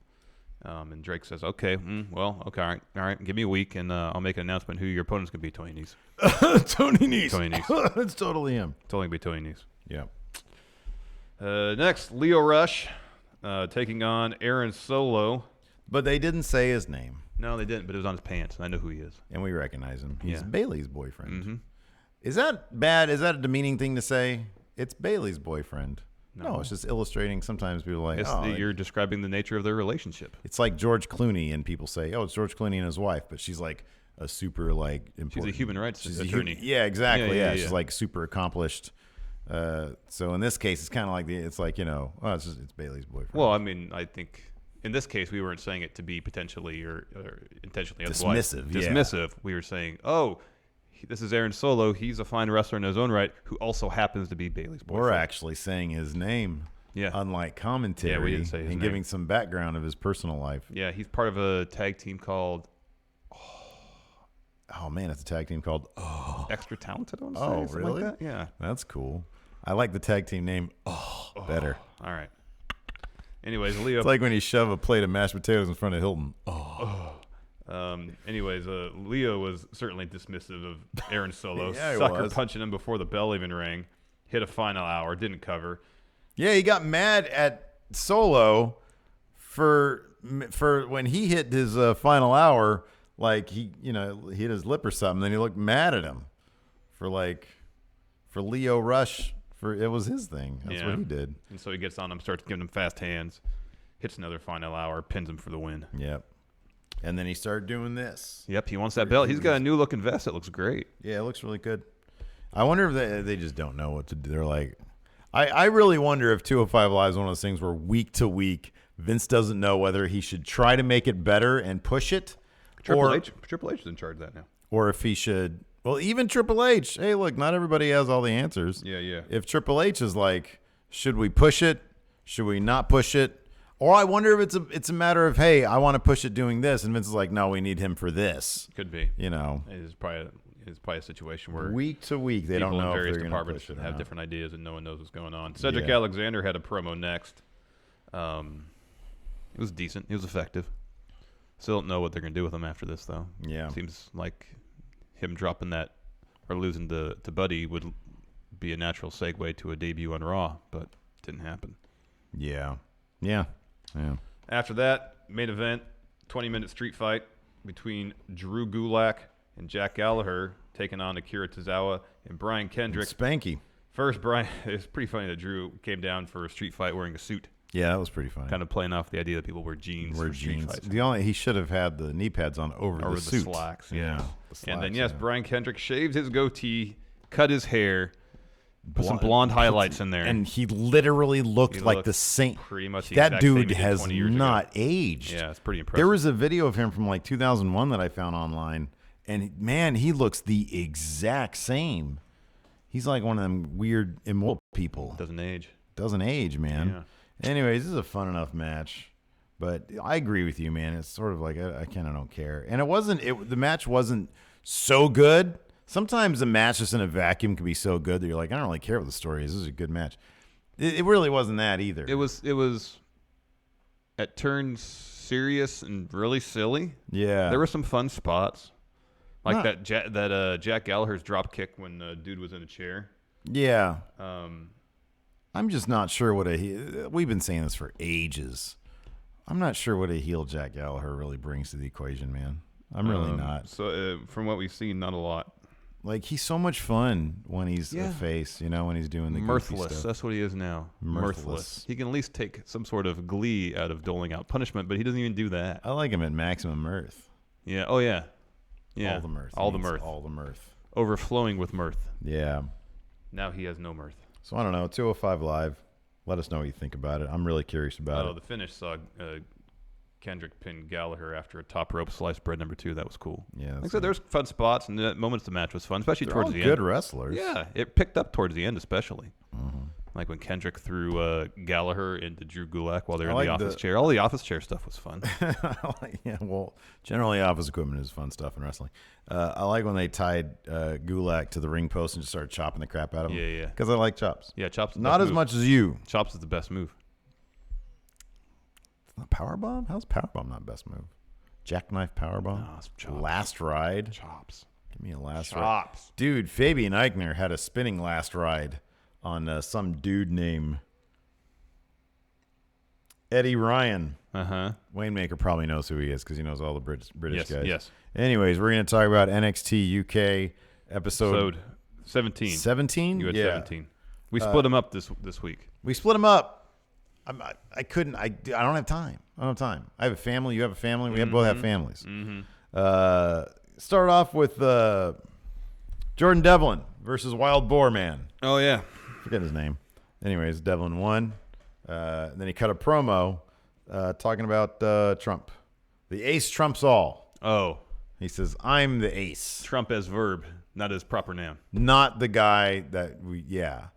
Speaker 10: And Drake says, okay, all right, give me a week and I'll make an announcement who your opponent's going to be. Tony Nese.
Speaker 1: Tony Nese. It's totally him.
Speaker 10: Totally going to be Tony Nese.
Speaker 1: Yeah.
Speaker 10: Next, Leo Rush. Taking on Aaron Solo.
Speaker 1: But they didn't say his name.
Speaker 10: No, they didn't, but it was on his pants, and I know who he is.
Speaker 1: And we recognize him. He's
Speaker 10: Yeah.
Speaker 1: Bailey's boyfriend. Is that bad? Is that a demeaning thing to say? It's Bailey's boyfriend. No, it's just illustrating. Sometimes people are like,
Speaker 10: you're describing the nature of their relationship.
Speaker 1: It's like George Clooney, and people say, it's George Clooney and his wife, but she's like a super important.
Speaker 10: She's a human rights attorney.
Speaker 1: Yeah, exactly. Yeah, she's like super accomplished. So in this case, it's kind of like it's Bailey's boyfriend.
Speaker 10: Well, I mean, I think in this case we weren't saying it to be potentially or intentionally
Speaker 1: dismissive.
Speaker 10: Dismissive. We were saying, This is Aaron Solo. He's a fine wrestler in his own right who also happens to be Bailey's boyfriend.
Speaker 1: We're actually saying his name.
Speaker 10: Yeah.
Speaker 1: Unlike commentary.
Speaker 10: Yeah, we didn't say his name.
Speaker 1: Giving some background of his personal life.
Speaker 10: Yeah, he's part of a tag team called...
Speaker 1: Oh, man, it's a tag team called
Speaker 10: Extra Talented, I want to say.
Speaker 1: Oh, really?
Speaker 10: Like that? Yeah.
Speaker 1: That's cool. I like the tag team name better.
Speaker 10: All right. Anyways, Leo...
Speaker 1: It's like when you shove a plate of mashed potatoes in front of Hilton.
Speaker 10: Leo was certainly dismissive of Aaron Solo.
Speaker 1: Yeah, he
Speaker 10: Sucker
Speaker 1: was.
Speaker 10: punching him before the bell even rang. Hit a final hour. Didn't cover.
Speaker 1: Yeah, he got mad at Solo for when he hit his final hour, like he hit his lip or something. Then he looked mad at him for Leo Rush. It was his thing. That's what he did.
Speaker 10: And so he gets on him, starts giving him fast hands, hits another final hour, pins him for the win.
Speaker 1: Yep. And then he started doing this.
Speaker 10: Yep, he wants that belt. He's got a new looking vest. It looks great.
Speaker 1: Yeah, it looks really good. I wonder if they just don't know what to do. They're like, I really wonder if 205 Live is one of those things where week to week, Vince doesn't know whether he should try to make it better and push it.
Speaker 10: Triple H is in charge of that now.
Speaker 1: Or if he should, well, even Triple H, hey, look, not everybody has all the answers.
Speaker 10: Yeah.
Speaker 1: If Triple H is like, should we push it? Should we not push it? Or I wonder if it's a matter of, hey, I want to push it doing this. And Vince is like, no, we need him for this.
Speaker 10: Could be.
Speaker 1: It's
Speaker 10: probably a situation where
Speaker 1: week to week they don't know
Speaker 10: in various
Speaker 1: if they're
Speaker 10: departments
Speaker 1: push it
Speaker 10: have
Speaker 1: or
Speaker 10: different ideas and no one knows what's going on. Cedric Alexander had a promo next. It was decent. It was effective. Still don't know what they're going to do with him after this, though.
Speaker 1: Yeah.
Speaker 10: Seems like him dropping that or losing to Buddy would be a natural segue to a debut on Raw, but didn't happen.
Speaker 1: Yeah.
Speaker 10: After that, main event, 20-minute street fight between Drew Gulak and Jack Gallagher taking on Akira Tozawa and Brian Kendrick.
Speaker 1: Spanky.
Speaker 10: First, Brian, it's pretty funny that Drew came down for a street fight wearing a suit.
Speaker 1: Yeah, that was pretty funny.
Speaker 10: Kind of playing off the idea that people wear jeans for street fights.
Speaker 1: He should have had the knee pads on over the suit.
Speaker 10: Slacks.
Speaker 1: Yeah.
Speaker 10: And then, Brian Kendrick shaved his goatee, cut his hair, put some blonde highlights in there.
Speaker 1: And he literally looked like the same.
Speaker 10: Pretty much the
Speaker 1: that
Speaker 10: exact
Speaker 1: dude
Speaker 10: same he did
Speaker 1: has
Speaker 10: 20 years
Speaker 1: not
Speaker 10: ago.
Speaker 1: aged.
Speaker 10: Yeah, it's pretty impressive.
Speaker 1: There was a video of him from like 2001 that I found online. And, man, he looks the exact same. He's like one of them weird immortal people.
Speaker 10: Doesn't age,
Speaker 1: man. Yeah. Anyways, this is a fun enough match. But I agree with you, man. It's sort of like I kind of don't care. And the match wasn't so good. Sometimes a match just in a vacuum can be so good that you're like, I don't really care what the story is. This is a good match. It really wasn't that either.
Speaker 10: It was it turned serious and really silly.
Speaker 1: Yeah.
Speaker 10: There were some fun spots. Like that Jack Gallagher's drop kick when the dude was in a chair.
Speaker 1: Yeah. I'm just not sure we've been saying this for ages. I'm not sure what a heel Jack Gallagher really brings to the equation, man. I'm really not.
Speaker 10: So from what we've seen, not a lot.
Speaker 1: Like, he's so much fun when he's a face, when he's doing the goofy
Speaker 10: mirthless
Speaker 1: stuff.
Speaker 10: That's what he is now. Mirthless. He can at least take some sort of glee out of doling out punishment, but he doesn't even do that.
Speaker 1: I like him at maximum mirth.
Speaker 10: Yeah. Oh, yeah. Yeah.
Speaker 1: All the mirth. All the mirth.
Speaker 10: Overflowing with mirth.
Speaker 1: Yeah.
Speaker 10: Now he has no mirth.
Speaker 1: So, I don't know. 205 Live. Let us know what you think about it. I'm really curious about it.
Speaker 10: The finish saw Kendrick pin Gallagher after a top rope sliced bread number 2. That was cool.
Speaker 1: Yeah.
Speaker 10: Like I said, there's fun spots, and the moments of the match was fun, especially
Speaker 1: They're
Speaker 10: towards
Speaker 1: all
Speaker 10: the
Speaker 1: good
Speaker 10: end.
Speaker 1: wrestlers.
Speaker 10: Yeah. It picked up towards the end, especially.
Speaker 1: Mm-hmm.
Speaker 10: Like when Kendrick threw Gallagher into Drew Gulak while they were in the office chair. All the office chair stuff was fun.
Speaker 1: Yeah, well, generally office equipment is fun stuff in wrestling. I like when they tied Gulak to the ring post and just started chopping the crap out of him.
Speaker 10: Yeah.
Speaker 1: Because I like chops.
Speaker 10: Yeah, chops.
Speaker 1: Not as much as you.
Speaker 10: Chops is the best move.
Speaker 1: It's not powerbomb? How's powerbomb not best move? Jackknife powerbomb?
Speaker 10: No, it's chops.
Speaker 1: Last ride?
Speaker 10: Chops.
Speaker 1: Give me a last
Speaker 10: ride.
Speaker 1: Chops. Dude, Fabian Eichner had a spinning last ride on some dude named Eddie Ryan. Waymaker probably knows who he is because he knows all the British guys.
Speaker 10: Yes.
Speaker 1: Anyways, we're going to talk about NXT UK episode
Speaker 10: 17.
Speaker 1: 17?
Speaker 10: You had 17. We split them up this week.
Speaker 1: We split them up. I couldn't. I don't have time. I have a family. You have a family. We both have families. Start off with Jordan Devlin versus Wild Boar Man.
Speaker 10: Oh, yeah.
Speaker 1: Forget his name. Anyways, Devlin won. Then he cut a promo talking about Trump. The ace trumps all.
Speaker 10: Oh.
Speaker 1: He says, I'm the ace.
Speaker 10: Trump as verb, not as proper noun.
Speaker 1: Not the guy that
Speaker 10: Yeah.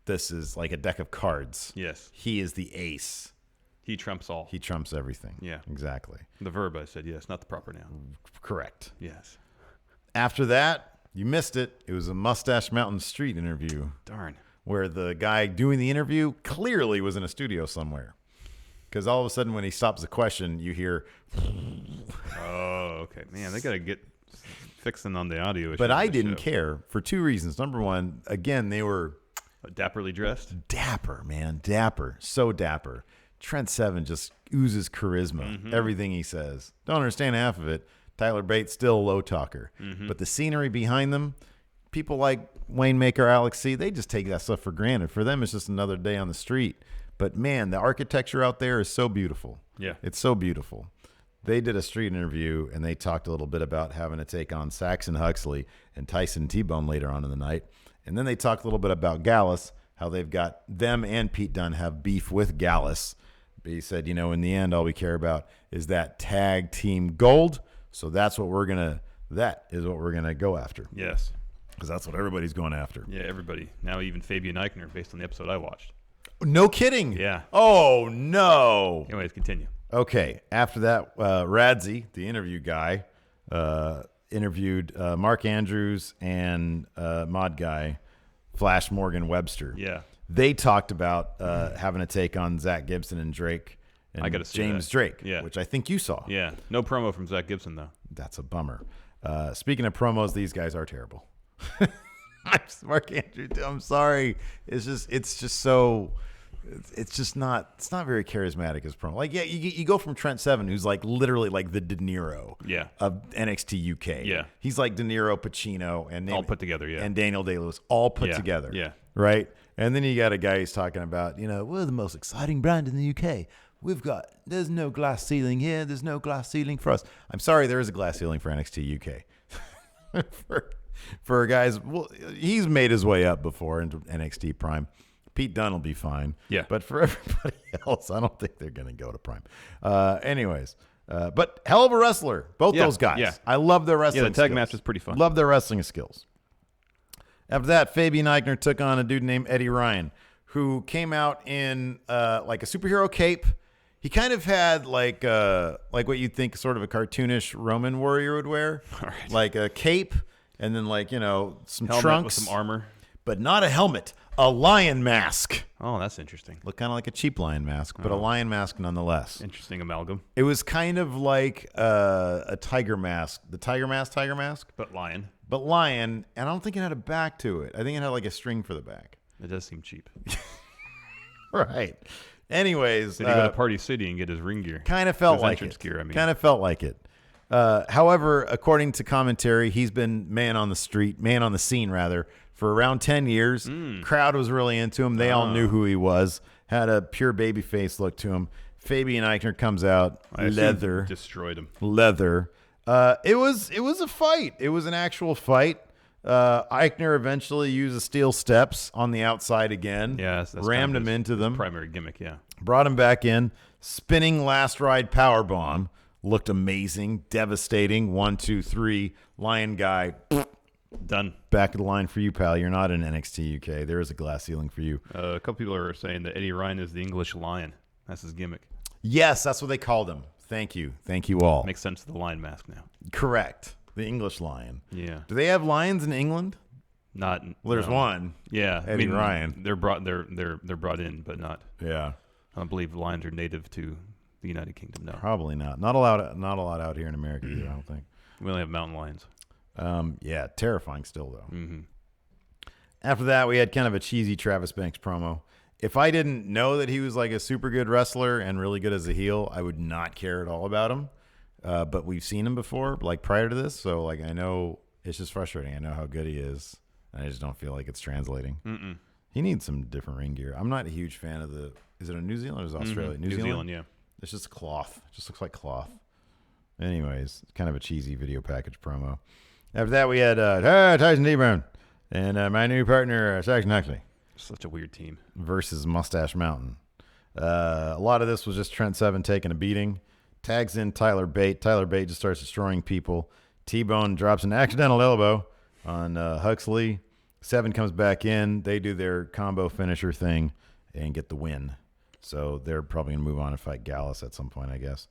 Speaker 1: This is like a deck of cards.
Speaker 10: Yes.
Speaker 1: He is the ace.
Speaker 10: He trumps all.
Speaker 1: He trumps everything.
Speaker 10: Yeah.
Speaker 1: Exactly.
Speaker 10: The verb, I said, yes, not the proper noun.
Speaker 1: Correct.
Speaker 10: Yes.
Speaker 1: After that, you missed it. It was a Mustache Mountain Street interview.
Speaker 10: Darn.
Speaker 1: Where the guy doing the interview clearly was in a studio somewhere. Because all of a sudden when he stops the question, you hear...
Speaker 10: Oh, okay. Man, they got to get fixing on the audio issue.
Speaker 1: But I didn't care for two reasons. Number one, again, they were...
Speaker 10: Dapperly dressed?
Speaker 1: Dapper, man. Dapper. So dapper. Trent Seven just oozes charisma. Everything he says. Don't understand half of it. Tyler Bates, still a low talker. But the scenery behind them, people like Wayne Maker, Alex C., they just take that stuff for granted. For them, it's just another day on the street. But, man, the architecture out there is so beautiful.
Speaker 10: Yeah.
Speaker 1: It's so beautiful. They did a street interview, and they talked a little bit about having to take on Saxon Huxley and Tyson T-Bone later on in the night. And then they talked a little bit about Gallus, how they've got them and Pete Dunne have beef with Gallus. But he said, in the end, all we care about is that tag team gold. So that's what we're going to go after.
Speaker 10: Yes.
Speaker 1: Because that's what everybody's going after.
Speaker 10: Yeah, everybody. Now even Fabian Eichner, based on the episode I watched.
Speaker 1: No kidding.
Speaker 10: Yeah.
Speaker 1: Oh, no.
Speaker 10: Anyways, continue.
Speaker 1: Okay. After that, Radzi, the interview guy, interviewed Mark Andrews and mod guy Flash Morgan Webster.
Speaker 10: Yeah.
Speaker 1: They talked about having to take on Zach Gibson and Drake and
Speaker 10: I gotta see
Speaker 1: James
Speaker 10: that.
Speaker 1: Drake,
Speaker 10: Yeah.
Speaker 1: which I think you saw.
Speaker 10: Yeah. No promo from Zach Gibson, though.
Speaker 1: That's a bummer. Speaking of promos, these guys are terrible. Mark Andrews, I'm sorry. It's just so... It's not very charismatic as promo. Like, yeah, you go from Trent Seven, who's like literally like the De Niro of NXT UK.
Speaker 10: Yeah.
Speaker 1: He's like De Niro, Pacino, and
Speaker 10: All put together, yeah.
Speaker 1: and Daniel Day-Lewis, all put
Speaker 10: Yeah,
Speaker 1: together.
Speaker 10: yeah.
Speaker 1: Right? And then you got a guy who's talking about, we're the most exciting brand in the UK. There's no glass ceiling here. There's no glass ceiling for us. I'm sorry, there is a glass ceiling for NXT UK. for guys, well, he's made his way up before into NXT Prime. Pete Dunne will be fine.
Speaker 10: Yeah.
Speaker 1: But for everybody else, I don't think they're going to go to Prime. Anyways, but hell of a wrestler, both those guys.
Speaker 10: Yeah.
Speaker 1: I love their wrestling skills.
Speaker 10: Yeah, the tag match was pretty fun.
Speaker 1: Love their wrestling skills. After that, Fabian Eichner took on a dude named Eddie Ryan, who came out in like a superhero cape. He kind of had like what you'd think sort of a cartoonish Roman warrior would wear.
Speaker 10: All right.
Speaker 1: Like a cape and then like, some
Speaker 10: Helmet
Speaker 1: trunks.
Speaker 10: with some armor.
Speaker 1: But not a helmet, a lion mask.
Speaker 10: Oh, that's interesting.
Speaker 1: Looked kind of like a cheap lion mask, but a lion mask nonetheless.
Speaker 10: Interesting amalgam.
Speaker 1: It was kind of like a tiger mask. The tiger mask.
Speaker 10: But lion.
Speaker 1: But lion, and I don't think it had a back to it. I think it had like a string for the back.
Speaker 10: It does seem cheap.
Speaker 1: Right. Anyways.
Speaker 10: Did he go to Party City and get his ring gear?
Speaker 1: Kind of felt
Speaker 10: His
Speaker 1: like
Speaker 10: entrance
Speaker 1: it.
Speaker 10: gear, I mean.
Speaker 1: Kind of felt like it. However, according to commentary, he's been man on the scene, for around 10 years. Crowd was really into him. They all knew who he was. Had a pure baby face look to him. Fabian Eichner comes out, leather.
Speaker 10: Destroyed him.
Speaker 1: Leather. It was a fight. It was an actual fight. Eichner eventually used steel steps on the outside again.
Speaker 10: Yeah, that's
Speaker 1: rammed him into them.
Speaker 10: Primary gimmick, yeah.
Speaker 1: Brought him back in. Spinning last ride power bomb. Looked amazing, devastating. 1, 2, 3. Lion guy.
Speaker 10: Done.
Speaker 1: Back of the line for you, pal. You're not in NXT UK. There is a glass ceiling for you.
Speaker 10: A couple people are saying that Eddie Ryan is the English lion. That's his gimmick.
Speaker 1: Yes, that's what they called him. Thank you. Thank you all.
Speaker 10: Makes sense to the lion mask now.
Speaker 1: Correct. The English lion.
Speaker 10: Yeah.
Speaker 1: Do they have lions in England?
Speaker 10: Not.
Speaker 1: Well, there's one.
Speaker 10: Yeah.
Speaker 1: Eddie Ryan.
Speaker 10: They're brought in, but not.
Speaker 1: Yeah.
Speaker 10: I don't believe lions are native to the United Kingdom. No.
Speaker 1: Probably not. Not allowed out here in America either, I don't think.
Speaker 10: We only have mountain lions.
Speaker 1: Yeah, terrifying still though.
Speaker 10: Mm-hmm.
Speaker 1: After that, we had kind of a cheesy Travis Banks promo. If I didn't know that he was like a super good wrestler and really good as a heel, I would not care at all about him. But we've seen him before, like prior to this, so like I know it's just frustrating. I know how good he is, and I just don't feel like it's translating.
Speaker 10: Mm-mm.
Speaker 1: He needs some different ring gear. I'm not a huge fan of the. Is it a New Zealand or is it Australia?
Speaker 10: New Zealand, yeah.
Speaker 1: It's just cloth. It just looks like cloth. Anyways, it's kind of a cheesy video package promo. After that, we had Tyson T-Bone and my new partner, Saxon Huxley.
Speaker 10: Such a weird team.
Speaker 1: Versus Mustache Mountain. A lot of this was just Trent Seven taking a beating. tags in Tyler Bate. Tyler Bate just starts destroying people. T-Bone drops an accidental elbow on Huxley. Seven comes back in. They do their combo finisher thing and get the win. So they're probably going to move on and fight Gallus at some point, I guess.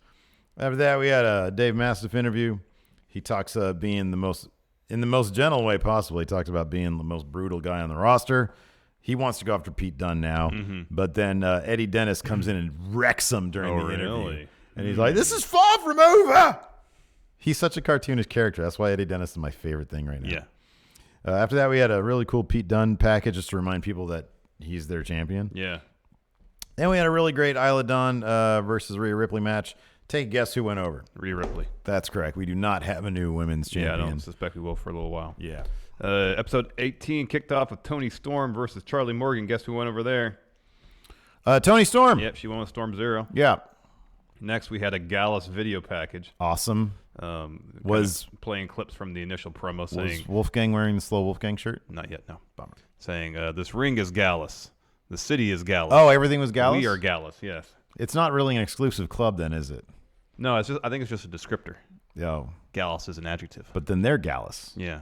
Speaker 1: After that, we had a Dave Mastiff interview. He talks being in the most gentle way possible. He talks about being the most brutal guy on the roster. He wants to go after Pete Dunne now. But then Eddie Dennis comes in and wrecks him during the interview.
Speaker 10: Really?
Speaker 1: And he's like, this is far from over. He's such a cartoonish character. That's why Eddie Dennis is my favorite thing right now.
Speaker 10: Yeah.
Speaker 1: After that, we had a really cool Pete Dunne package just to remind people that he's their champion.
Speaker 10: Yeah.
Speaker 1: Then we had a really great Isla Dawn versus Rhea Ripley match. Take a guess who went over.
Speaker 10: Rhea Ripley.
Speaker 1: That's correct. We do not have a new women's champion.
Speaker 10: Yeah, I don't suspect we will for a little while.
Speaker 1: Yeah.
Speaker 10: Episode 18 kicked off with Toni Storm versus Charlie Morgan. Guess who went over there?
Speaker 1: Toni Storm.
Speaker 10: Yep, she won with Storm Zero.
Speaker 1: Yeah.
Speaker 10: Next, we had a Gallus video package.
Speaker 1: Awesome.
Speaker 10: Was playing clips from the initial promo saying...
Speaker 1: Was Wolfgang wearing the Slow Wolfgang shirt?
Speaker 10: Not yet, no.
Speaker 1: Bummer.
Speaker 10: Saying, this ring is Gallus. The city is Gallus.
Speaker 1: Oh, everything was Gallus?
Speaker 10: We are Gallus, yes.
Speaker 1: It's not really an exclusive club then, is it?
Speaker 10: No, it's just. I think it's just a descriptor.
Speaker 1: Yo.
Speaker 10: Gallus is an adjective.
Speaker 1: But then they're Gallus.
Speaker 10: Yeah.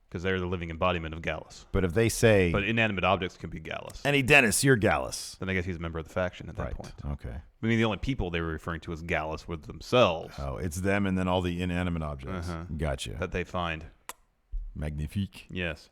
Speaker 10: Because they're the living embodiment of Gallus.
Speaker 1: But if they say...
Speaker 10: But inanimate objects can be Gallus.
Speaker 1: Eddie Dennis, you're Gallus.
Speaker 10: Then I guess he's a member of the faction at that point.
Speaker 1: Okay.
Speaker 10: I mean, the only people they were referring to as Gallus were themselves.
Speaker 1: Oh, it's them and then all the inanimate objects. Gotcha.
Speaker 10: That they find.
Speaker 1: Magnifique.
Speaker 10: Yes.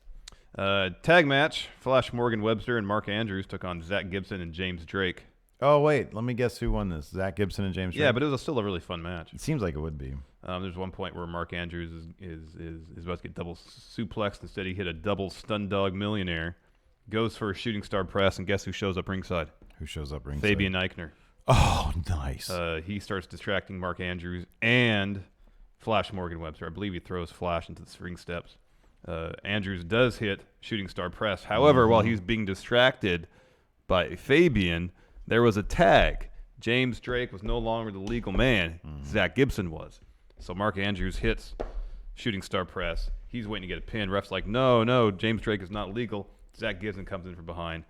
Speaker 10: Tag match. Flash Morgan Webster and Mark Andrews took on Zach Gibson and James Drake.
Speaker 1: Oh, wait. Let me guess who won this. Zach Gibson and James Drake?
Speaker 10: Yeah, but it was still a really fun match.
Speaker 1: It seems like it would be.
Speaker 10: There's one point where Mark Andrews is about to get double suplexed. Instead, he hit a double stun dog millionaire. Goes for a shooting star press, and guess who shows up ringside?
Speaker 1: Who shows up ringside?
Speaker 10: Fabian Eichner.
Speaker 1: Oh, nice.
Speaker 10: He starts distracting Mark Andrews and Flash Morgan Webster. I believe he throws Flash into the ring steps. Andrews does hit shooting star press. However, while he's being distracted by Fabian, there was a tag. James Drake was no longer the legal man. Zach Gibson was. So Mark Andrews hits shooting star press. He's waiting to get a pin. Ref's like, no, James Drake is not legal. Zach Gibson comes in from behind,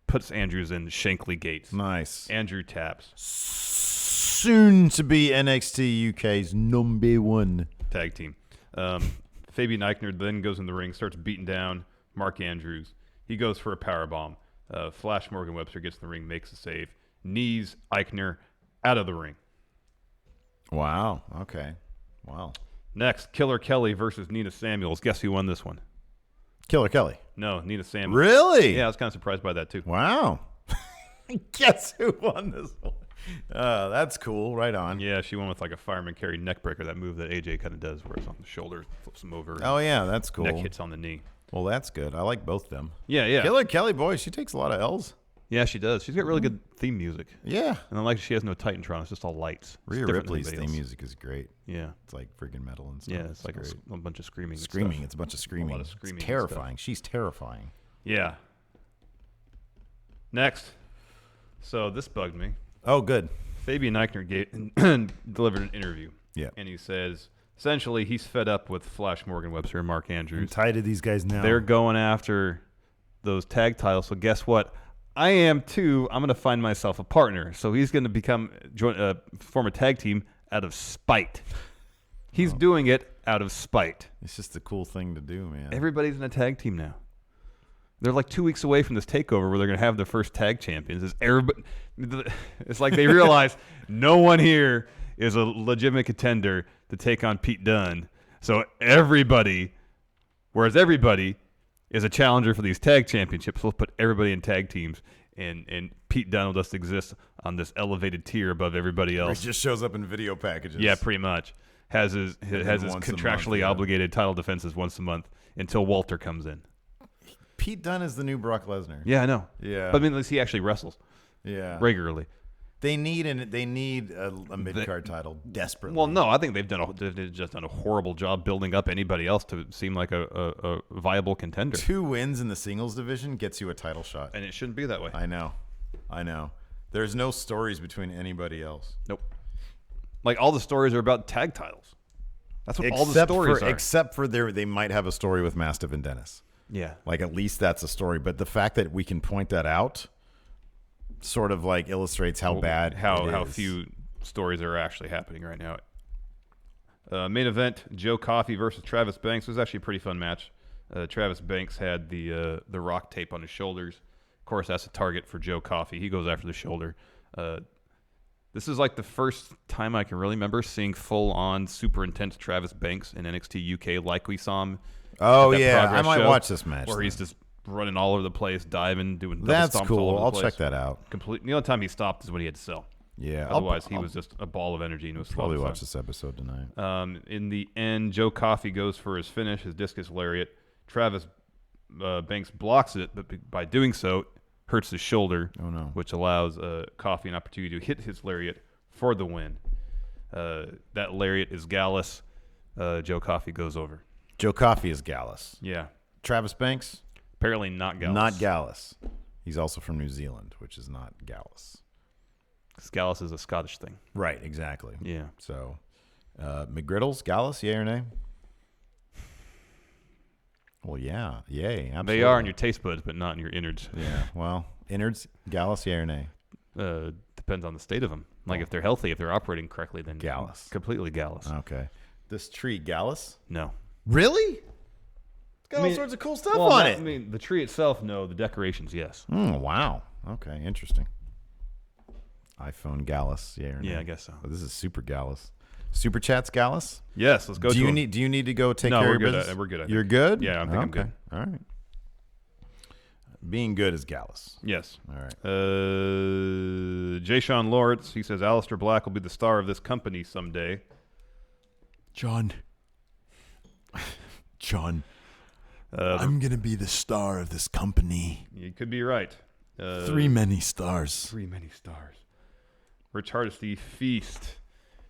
Speaker 10: puts Andrews in Shankly Gates.
Speaker 1: Nice.
Speaker 10: Andrew taps.
Speaker 1: Soon to be NXT UK's number one
Speaker 10: tag team. Fabian Eichner then goes in the ring, starts beating down Mark Andrews. He goes for a powerbomb. Flash Morgan Webster gets in the ring, makes a save, knees Eichner out of the ring.
Speaker 1: Wow. Okay. Wow.
Speaker 10: Next, Killer Kelly versus Nina Samuels. Guess who won this one?
Speaker 1: Killer Kelly.
Speaker 10: No, Nina Samuels.
Speaker 1: Really?
Speaker 10: Yeah, I was kind of surprised by that too.
Speaker 1: Wow. Guess who won this one? That's cool. Right on.
Speaker 10: Yeah, she won with like a fireman carry neck breaker, that move that AJ kind of does where it's on the shoulder, flips him over.
Speaker 1: Oh, yeah, that's cool.
Speaker 10: Neck hits on the knee.
Speaker 1: Well, that's good. I like both of them.
Speaker 10: Yeah.
Speaker 1: Killer Kelly, boy, she takes a lot of L's.
Speaker 10: Yeah, she does. She's got really good theme music.
Speaker 1: Yeah.
Speaker 10: And I like she has no Titantron. It's just all lights.
Speaker 1: Rhea Ripley's theme music is great.
Speaker 10: Yeah.
Speaker 1: It's like freaking metal and stuff.
Speaker 10: Yeah, it's like a bunch of screaming.
Speaker 1: Screaming. It's a bunch of screaming.
Speaker 10: A lot of screaming.
Speaker 1: It's terrifying. She's terrifying.
Speaker 10: Yeah. Next. So this bugged me.
Speaker 1: Oh, good.
Speaker 10: Fabian Eichner delivered an interview.
Speaker 1: Yeah.
Speaker 10: And he says, essentially, he's fed up with Flash Morgan Webster and Mark Andrews.
Speaker 1: I'm tired of these guys now.
Speaker 10: They're going after those tag titles. So guess what? I am too. I'm going to find myself a partner. So he's going to form a tag team out of spite. He's doing it out of spite.
Speaker 1: It's just a cool thing to do, man.
Speaker 10: Everybody's in a tag team now. They're like 2 weeks away from this takeover where they're going to have their first tag champions. It's like they realize no one here is a legitimate contender to take on Pete Dunne. So everybody is a challenger for these tag championships. We'll put everybody in tag teams, and Pete Dunne will just exist on this elevated tier above everybody else.
Speaker 1: He just shows up in video packages.
Speaker 10: Yeah, pretty much. Has his contractually obligated title defenses once a month until Walter comes in.
Speaker 1: Pete Dunne is the new Brock Lesnar.
Speaker 10: Yeah, I know.
Speaker 1: Yeah,
Speaker 10: but I mean, he actually wrestles.
Speaker 1: Yeah,
Speaker 10: regularly.
Speaker 1: They need a mid-card title desperately.
Speaker 10: Well, no, I think they've just done a horrible job building up anybody else to seem like a viable contender.
Speaker 1: 2 wins in the singles division gets you a title shot,
Speaker 10: and it shouldn't be that way.
Speaker 1: I know. There's no stories between anybody else.
Speaker 10: Nope. Like all the stories are about tag titles. That's what all the stories are.
Speaker 1: Except for they might have a story with Mastiff and Dennis.
Speaker 10: Yeah.
Speaker 1: Like at least that's a story. But the fact that we can point that out sort of like illustrates how bad
Speaker 10: how few stories that are actually happening right now. Main event: Dye-Juh-Koh-Vich versus Travis Banks. It was actually a pretty fun match. Travis Banks had the Rock tape on his shoulders. Of course, that's a target for Dye-Juh-Koh-Vich. He goes after the shoulder. This is like the first time I can really remember seeing full-on, super intense Travis Banks in NXT UK, like we saw him.
Speaker 1: Oh yeah, I might watch this match.
Speaker 10: Where he's just running all over the place, diving, doing double
Speaker 1: That's
Speaker 10: stomps
Speaker 1: cool.
Speaker 10: all over
Speaker 1: I'll
Speaker 10: the place.
Speaker 1: check that out.
Speaker 10: The only time he stopped is when he had to sell.
Speaker 1: Yeah.
Speaker 10: Otherwise, he was just a ball of energy and was
Speaker 1: probably
Speaker 10: slow.
Speaker 1: watch this episode tonight.
Speaker 10: In the end, Dye-Juh-Koh-Vich goes for his finish, his discus lariat. Travis Banks blocks it, but by doing so, hurts his shoulder.
Speaker 1: Oh no!
Speaker 10: Which allows Kofi an opportunity to hit his lariat for the win. That lariat is Gallus. Dye-Juh-Koh-Vich goes over.
Speaker 1: Dye-Juh-Koh-Vich is Gallus.
Speaker 10: Yeah.
Speaker 1: Travis Banks?
Speaker 10: Apparently not Gallus.
Speaker 1: Not Gallus. He's also from New Zealand, which is not Gallus.
Speaker 10: Gallus is a Scottish thing.
Speaker 1: Right, exactly.
Speaker 10: Yeah.
Speaker 1: So, McGriddles, Gallus, yay or nay? Well, yeah, yay, absolutely.
Speaker 10: They are in your taste buds, but not in your innards.
Speaker 1: Yeah, well, innards, Gallus, yay or nay?
Speaker 10: Depends on the state of them. Like if they're healthy, if they're operating correctly, then
Speaker 1: Gallus.
Speaker 10: Completely Gallus.
Speaker 1: Okay. This tree, Gallus?
Speaker 10: No.
Speaker 1: Really? It's got all sorts of cool stuff on it.
Speaker 10: I mean, the tree itself, no. The decorations, yes.
Speaker 1: Wow. Okay, interesting. iPhone Gallus, yeah or nay?
Speaker 10: Yeah, I guess so.
Speaker 1: Oh, this is Super Gallus. Super Chats Gallus?
Speaker 10: Yes, let's go
Speaker 1: do
Speaker 10: to
Speaker 1: you
Speaker 10: him.
Speaker 1: Do you need to go take
Speaker 10: No,
Speaker 1: care
Speaker 10: we're
Speaker 1: of your
Speaker 10: good.
Speaker 1: business?
Speaker 10: We're good, I think.
Speaker 1: You're good?
Speaker 10: Yeah, I think I'm good.
Speaker 1: All right. Being good is Gallus.
Speaker 10: Yes.
Speaker 1: All right.
Speaker 10: Jay Sean Lawrence, he says, Aleister Black will be the star of this company someday.
Speaker 1: John, I'm going to be the star of this company.
Speaker 10: You could be right.
Speaker 1: Three many stars.
Speaker 10: Rich Hardesty, feast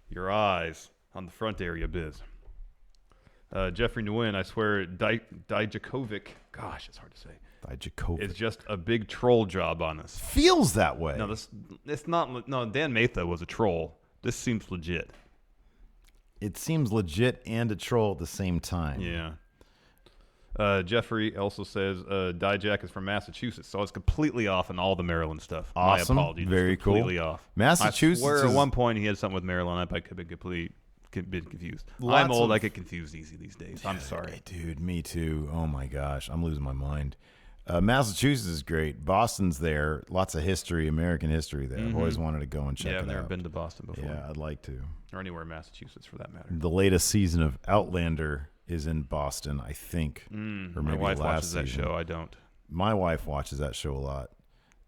Speaker 10: your eyes on the front area, biz. Jeffrey Nguyen, I swear, Dye-Juh-Koh-Vich, gosh, it's hard to say.
Speaker 1: Dye-Juh-Koh-Vich.
Speaker 10: It's just a big troll job on us.
Speaker 1: Feels that way.
Speaker 10: No, it's not. No, Dan Matha was a troll. This seems legit.
Speaker 1: It seems legit and a troll at the same time.
Speaker 10: Yeah. Jeffrey also says Dijak is from Massachusetts, so it's completely off on all the Maryland stuff.
Speaker 1: Awesome.
Speaker 10: My apologies.
Speaker 1: Very
Speaker 10: it's completely
Speaker 1: cool.
Speaker 10: off.
Speaker 1: Massachusetts
Speaker 10: I swear
Speaker 1: is-
Speaker 10: at one point he had something with Maryland. I could have been confused.
Speaker 1: Lots
Speaker 10: I'm old.
Speaker 1: of-
Speaker 10: I get confused easy these days. I'm sorry.
Speaker 1: Dude, me too. Oh my gosh. I'm losing my mind. Massachusetts is great. Boston's there. Lots of history, American history there. I've always wanted to go and check it out.
Speaker 10: I've never been to Boston before.
Speaker 1: Yeah, I'd like to.
Speaker 10: Or anywhere in Massachusetts for that matter.
Speaker 1: The latest season of Outlander is in Boston, I think. Or
Speaker 10: My
Speaker 1: maybe
Speaker 10: wife
Speaker 1: last
Speaker 10: watches that
Speaker 1: season.
Speaker 10: show. I don't.
Speaker 1: My wife watches that show a lot.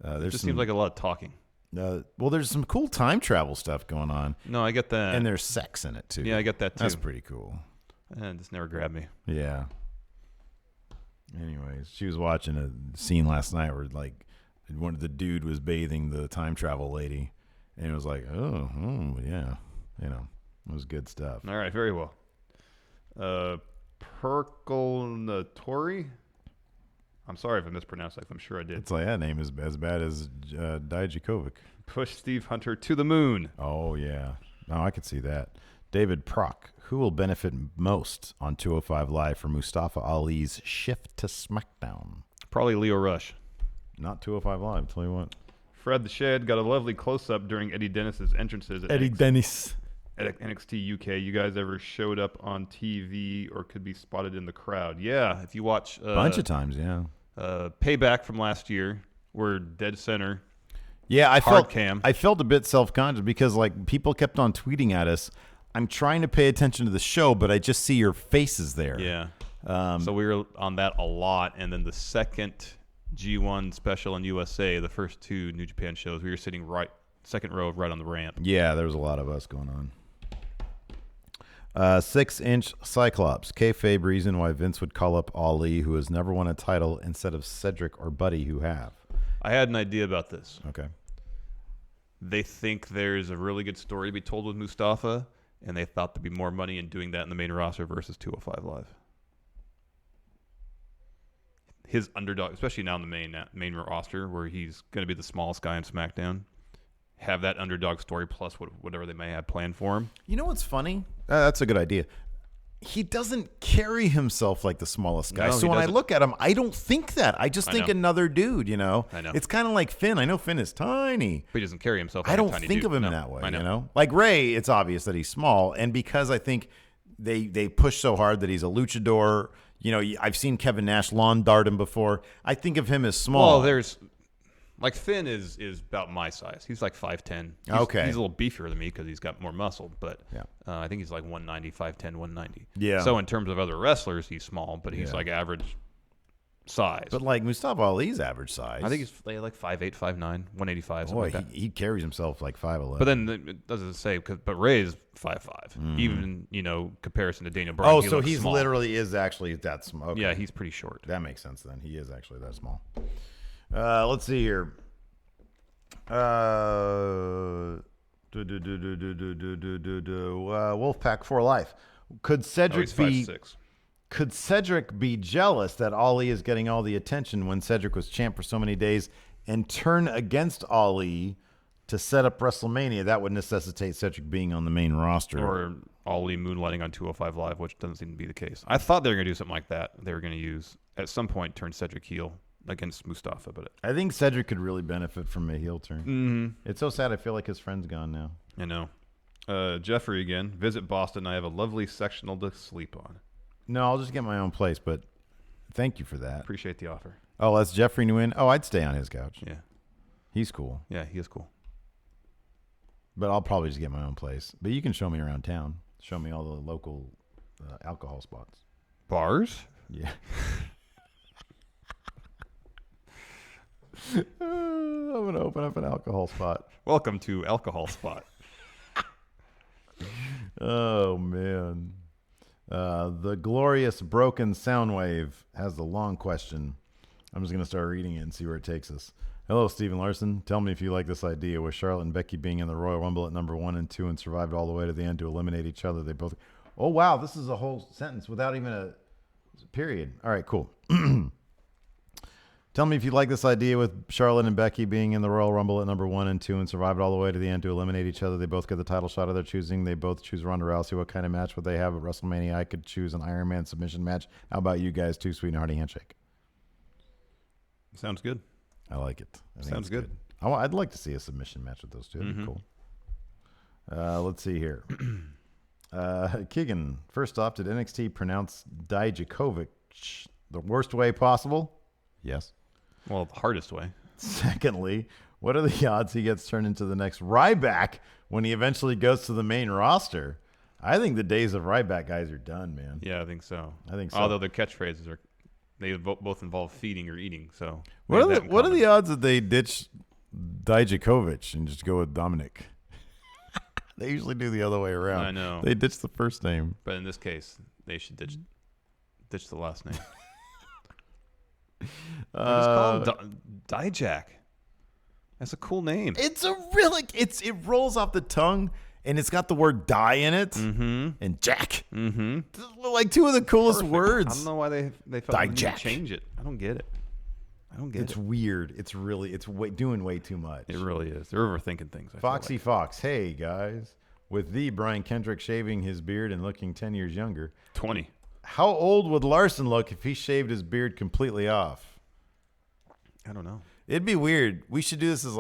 Speaker 10: It just seems like a lot of talking.
Speaker 1: Well, there's some cool time travel stuff going on.
Speaker 10: No, I get that.
Speaker 1: And there's sex in it, too.
Speaker 10: Yeah, I get that, too.
Speaker 1: That's pretty cool.
Speaker 10: And just never grabbed me.
Speaker 1: Yeah. Anyways, she was watching a scene last night where, like, the dude was bathing the time travel lady. And it was like, oh, yeah. You know, it was good stuff.
Speaker 10: All right, very well. Percolnatori? I'm sorry if I mispronounced that. I'm sure I did.
Speaker 1: It's like that name is as bad as Dye-Juh-Koh-Vich.
Speaker 10: Push Steve Hunter to the moon.
Speaker 1: Oh, yeah. No, I could see that. David Prock, who will benefit most on 205 Live for Mustafa Ali's shift to SmackDown?
Speaker 10: Probably Leo Rush.
Speaker 1: Not 205 Live, tell you what.
Speaker 10: Fred the Shed got a lovely close-up during Eddie Dennis's entrances at
Speaker 1: Dennis.
Speaker 10: At NXT UK. You guys ever showed up on TV or could be spotted in the crowd? Yeah, if you watch...
Speaker 1: A bunch of times, yeah.
Speaker 10: Payback from last year, we're dead center.
Speaker 1: Yeah, I felt a bit self-conscious because, like, people kept on tweeting at us, I'm trying to pay attention to the show, but I just see your faces there.
Speaker 10: Yeah. So we were on that a lot, and then the second G1 special in USA, the first two New Japan shows, we were sitting second row right on the ramp.
Speaker 1: Yeah, there was a lot of us going on. 6-inch Cyclops. Kayfabe reason why Vince would call up Ali, who has never won a title, instead of Cedric or Buddy, who have.
Speaker 10: I had an idea about this.
Speaker 1: Okay.
Speaker 10: They think there's a really good story to be told with Mustafa, and they thought there'd be more money in doing that in the main roster versus 205 Live. His underdog, especially now in the main roster, where he's going to be the smallest guy in SmackDown, have that underdog story plus whatever they may have planned for him.
Speaker 1: You know what's funny? That's a good idea. he doesn't carry himself like the smallest guy.
Speaker 10: No,
Speaker 1: so
Speaker 10: he
Speaker 1: when I
Speaker 10: doesn't.
Speaker 1: look at him, I don't think that. I just think
Speaker 10: know.
Speaker 1: another dude, you know?
Speaker 10: I know.
Speaker 1: It's kind of like Finn. I know Finn is tiny.
Speaker 10: But he doesn't carry himself like
Speaker 1: I
Speaker 10: a
Speaker 1: don't
Speaker 10: tiny
Speaker 1: think
Speaker 10: dude.
Speaker 1: of him
Speaker 10: No,
Speaker 1: that way,
Speaker 10: I know.
Speaker 1: you know? Like Ray, it's obvious that he's small. And because I think they push so hard that he's a luchador, you know, I've seen Kevin Nash lawn dart him before. I think of him as small.
Speaker 10: Well, there's like Finn is about my size. He's like 5'10".
Speaker 1: Okay.
Speaker 10: He's a little beefier than me because he's got more muscle, but
Speaker 1: Yeah.
Speaker 10: I think he's like 190, 5'10", 190.
Speaker 1: Yeah.
Speaker 10: So in terms of other wrestlers, he's small, but he's like average size.
Speaker 1: But like Mustafa Ali's average size.
Speaker 10: I think he's like 5'8", 5'9", 185, something
Speaker 1: Boy,
Speaker 10: like that.
Speaker 1: he carries himself like 5'11".
Speaker 10: But then it doesn't say, but Ray's 5'5". Even, comparison to Daniel Bryan.
Speaker 1: Oh,
Speaker 10: he
Speaker 1: so
Speaker 10: looks
Speaker 1: he's
Speaker 10: small.
Speaker 1: literally is actually that small. Okay.
Speaker 10: Yeah, he's pretty short.
Speaker 1: That makes sense then. He is actually that small. Let's see here. Wolfpack for life. Could Cedric
Speaker 10: he's
Speaker 1: be
Speaker 10: 5'6".
Speaker 1: Could Cedric be jealous that Ali is getting all the attention when Cedric was champ for so many days and turn against Ali to set up WrestleMania? That would necessitate Cedric being on the main roster.
Speaker 10: Or Ali moonlighting on 205 Live, which doesn't seem to be the case. I thought they were going to do something like that. They were going to use, at some point, turn Cedric heel against Mustafa. But
Speaker 1: I think Cedric could really benefit from a heel turn.
Speaker 10: Mm-hmm.
Speaker 1: It's so sad. I feel like his friend's gone now.
Speaker 10: I know. Jeffrey again. Visit Boston. I have a lovely sectional to sleep on.
Speaker 1: No, I'll just get my own place, but thank you for that.
Speaker 10: Appreciate the offer.
Speaker 1: Oh, that's Jeffrey Nguyen. Oh, I'd stay on his couch.
Speaker 10: Yeah.
Speaker 1: He's cool.
Speaker 10: Yeah, he is cool.
Speaker 1: But I'll probably just get my own place. But you can show me around town. Show me all the local alcohol spots.
Speaker 10: Bars?
Speaker 1: Yeah. I'm going to open up an alcohol spot.
Speaker 10: Welcome to Alcohol Spot.
Speaker 1: Oh, man. The glorious broken sound wave has the long question. I'm just going to start reading it and see where it takes us. Hello, Stephen Larson. Tell me if you like this idea with Charlotte and Becky being in the Royal Rumble at number 1 and 2 and survived all the way to the end to eliminate each other. They both. Oh, wow. This is a whole sentence without even a period. All right, cool. Tell me if you like this idea with Charlotte and Becky being in the Royal Rumble at number 1 and 2 and survived all the way to the end to eliminate each other. They both get the title shot of their choosing. They both choose Ronda Rousey. What kind of match would they have at WrestleMania? I could choose an Iron Man submission match. How about you guys? Too sweet and hearty handshake.
Speaker 10: Sounds good.
Speaker 1: I like it. I think
Speaker 10: Sounds
Speaker 1: it's
Speaker 10: good.
Speaker 1: I'd like to see a submission match with those two. That'd be cool. Let's see here. Keegan, first off, did NXT pronounce Dye-Juh-Koh-Vich the worst way possible? Yes.
Speaker 10: Well, the hardest way.
Speaker 1: Secondly, what are the odds he gets turned into the next Ryback when he eventually goes to the main roster? I think the days of Ryback guys are done, man.
Speaker 10: Yeah, I think so.
Speaker 1: I think so.
Speaker 10: Although their catchphrases are, they both involve feeding or eating. So
Speaker 1: what are the odds that they ditch Dye-Juh-Koh-Vich and just go with Dominic? They usually do the other way around.
Speaker 10: I know.
Speaker 1: They ditch the first name.
Speaker 10: But in this case, they should ditch the last name. Just call him Dijak. That's a cool name.
Speaker 1: It's a really it rolls off the tongue and it's got the word die in it and Jack. Like two of the coolest words.
Speaker 10: I don't know why they felt the need to change it. I don't get it.
Speaker 1: It's weird. It's doing way too much.
Speaker 10: It really is. They're overthinking things.
Speaker 1: Foxy Fox. Hey guys, with the Brian Kendrick shaving his beard and looking 10 years younger.
Speaker 10: 20.
Speaker 1: How old would Larson look if he shaved his beard completely off?
Speaker 10: I don't know.
Speaker 1: It'd be weird. We should do this as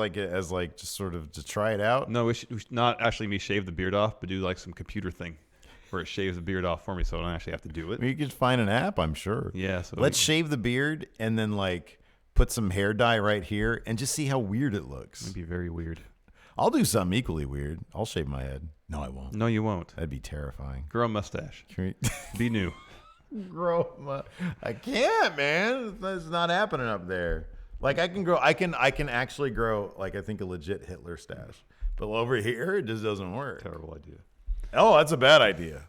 Speaker 1: just sort of to try it out.
Speaker 10: No, we should not actually me shave the beard off, but do like some computer thing where it shaves the beard off for me, so I don't actually have to do it.
Speaker 1: We could find an app, I'm sure.
Speaker 10: Yeah. So
Speaker 1: let's shave the beard and then put some hair dye right here and just see how weird it looks.
Speaker 10: It'd be very weird.
Speaker 1: I'll do something equally weird. I'll shave my head. No, I won't.
Speaker 10: No, you won't.
Speaker 1: That'd be terrifying.
Speaker 10: Grow a mustache. Be new.
Speaker 1: I can't, man. It's not happening up there. I can actually grow I think a legit Hitler stash. But over here it just doesn't work.
Speaker 10: Terrible idea.
Speaker 1: Oh, that's a bad idea.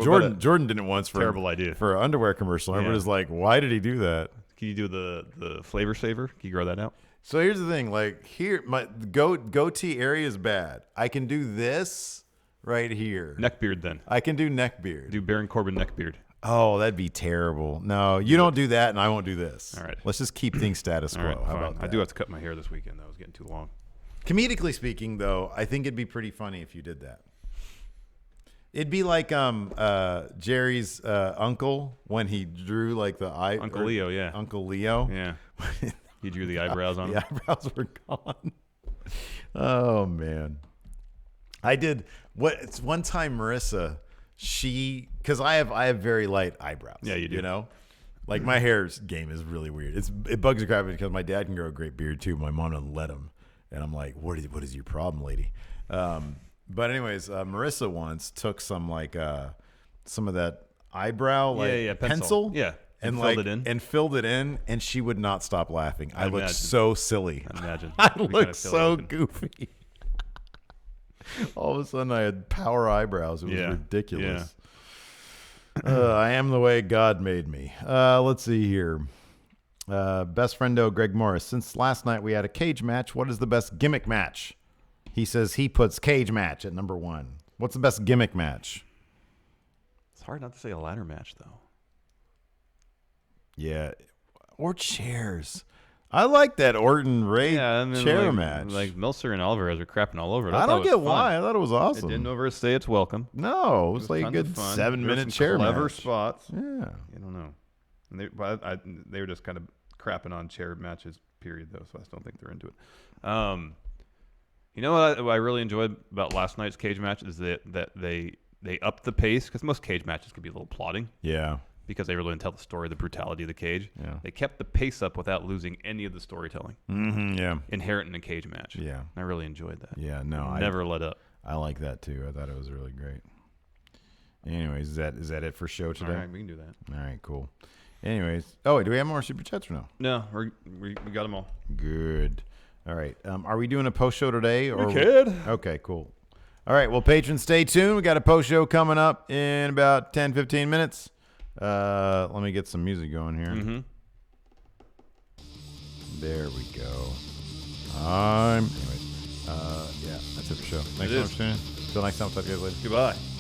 Speaker 1: Jordan did it once for
Speaker 10: terrible idea
Speaker 1: for an underwear commercial. Everybody's like, why did he do that?
Speaker 10: Can you do the flavor saver? Can you grow that out?
Speaker 1: So here's the thing, here my goatee area is bad. I can do this right here.
Speaker 10: Neck beard then.
Speaker 1: I can do neck beard.
Speaker 10: Do Baron Corbin neck beard.
Speaker 1: Oh, that'd be terrible. No, you don't do that, and I won't do this.
Speaker 10: All right.
Speaker 1: Let's just keep things status quo.
Speaker 10: All right,
Speaker 1: How about that?
Speaker 10: I do have to cut my hair this weekend. That was getting too long.
Speaker 1: Comedically speaking, though, I think it'd be pretty funny if you did that. It'd be like Jerry's uncle when he drew like the eye.
Speaker 10: Uncle Leo, yeah.
Speaker 1: Uncle Leo.
Speaker 10: Yeah. He drew the eyebrows on him.
Speaker 1: The eyebrows were gone. Oh man. I did it's one time Marissa, because I have very light eyebrows.
Speaker 10: Yeah, you do.
Speaker 1: You know? Like my hair game is really weird. It bugs the crap out of me because my dad can grow a great beard too. My mom doesn't let him. And I'm like, what is your problem, lady? But anyways, Marissa once took some some of that eyebrow pencil.
Speaker 10: Yeah.
Speaker 1: And
Speaker 10: filled it in.
Speaker 1: And filled it in, and she would not stop laughing. I looked so silly.
Speaker 10: I imagine.
Speaker 1: I looked so goofy. All of a sudden, I had power eyebrows. It was ridiculous. Yeah. I am the way God made me. Let's see here. Best friendo Greg Morris. Since last night we had a cage match, what is the best gimmick match? He says he puts cage match at number 1. What's the best gimmick match?
Speaker 10: It's hard not to say a ladder match, though.
Speaker 1: Yeah. Or chairs. I like that Orton Ray chair match.
Speaker 10: Like Meltzer and Alvarez are crapping all over it.
Speaker 1: I don't get why. I thought it was awesome.
Speaker 10: It didn't overstay its welcome.
Speaker 1: No, it was like a good 7-minute chair
Speaker 10: clever
Speaker 1: match.
Speaker 10: Spots.
Speaker 1: Yeah.
Speaker 10: I don't know. And they were just kind of crapping on chair matches, period, though, so I still think they're into it. You know what I really enjoyed about last night's cage match is that they upped the pace, because most cage matches can be a little plodding.
Speaker 1: Yeah.
Speaker 10: Because they really didn't tell the story, the brutality of the cage.
Speaker 1: Yeah.
Speaker 10: They kept the pace up without losing any of the storytelling.
Speaker 1: Mm-hmm, yeah.
Speaker 10: Inherent in a cage match.
Speaker 1: Yeah.
Speaker 10: I really enjoyed that.
Speaker 1: Yeah, no.
Speaker 10: Never let up.
Speaker 1: I like that too. I thought it was really great. Anyways, is that it for show today?
Speaker 10: All right, we can do that.
Speaker 1: All right, cool. Anyways, do we have more super chats or no?
Speaker 10: No, we got them all.
Speaker 1: Good. All right. Are we doing a post show today? Or
Speaker 10: we could.
Speaker 1: Okay, cool. All right. Well, patrons, stay tuned. We got a post show coming up in about 10, 15 minutes. Let me get some music going here.
Speaker 10: Mm-hmm.
Speaker 1: There we go. Anyways, yeah, that's it for the show. Thanks so much for tuning in. Until next time, talk to you guys later.
Speaker 10: Goodbye.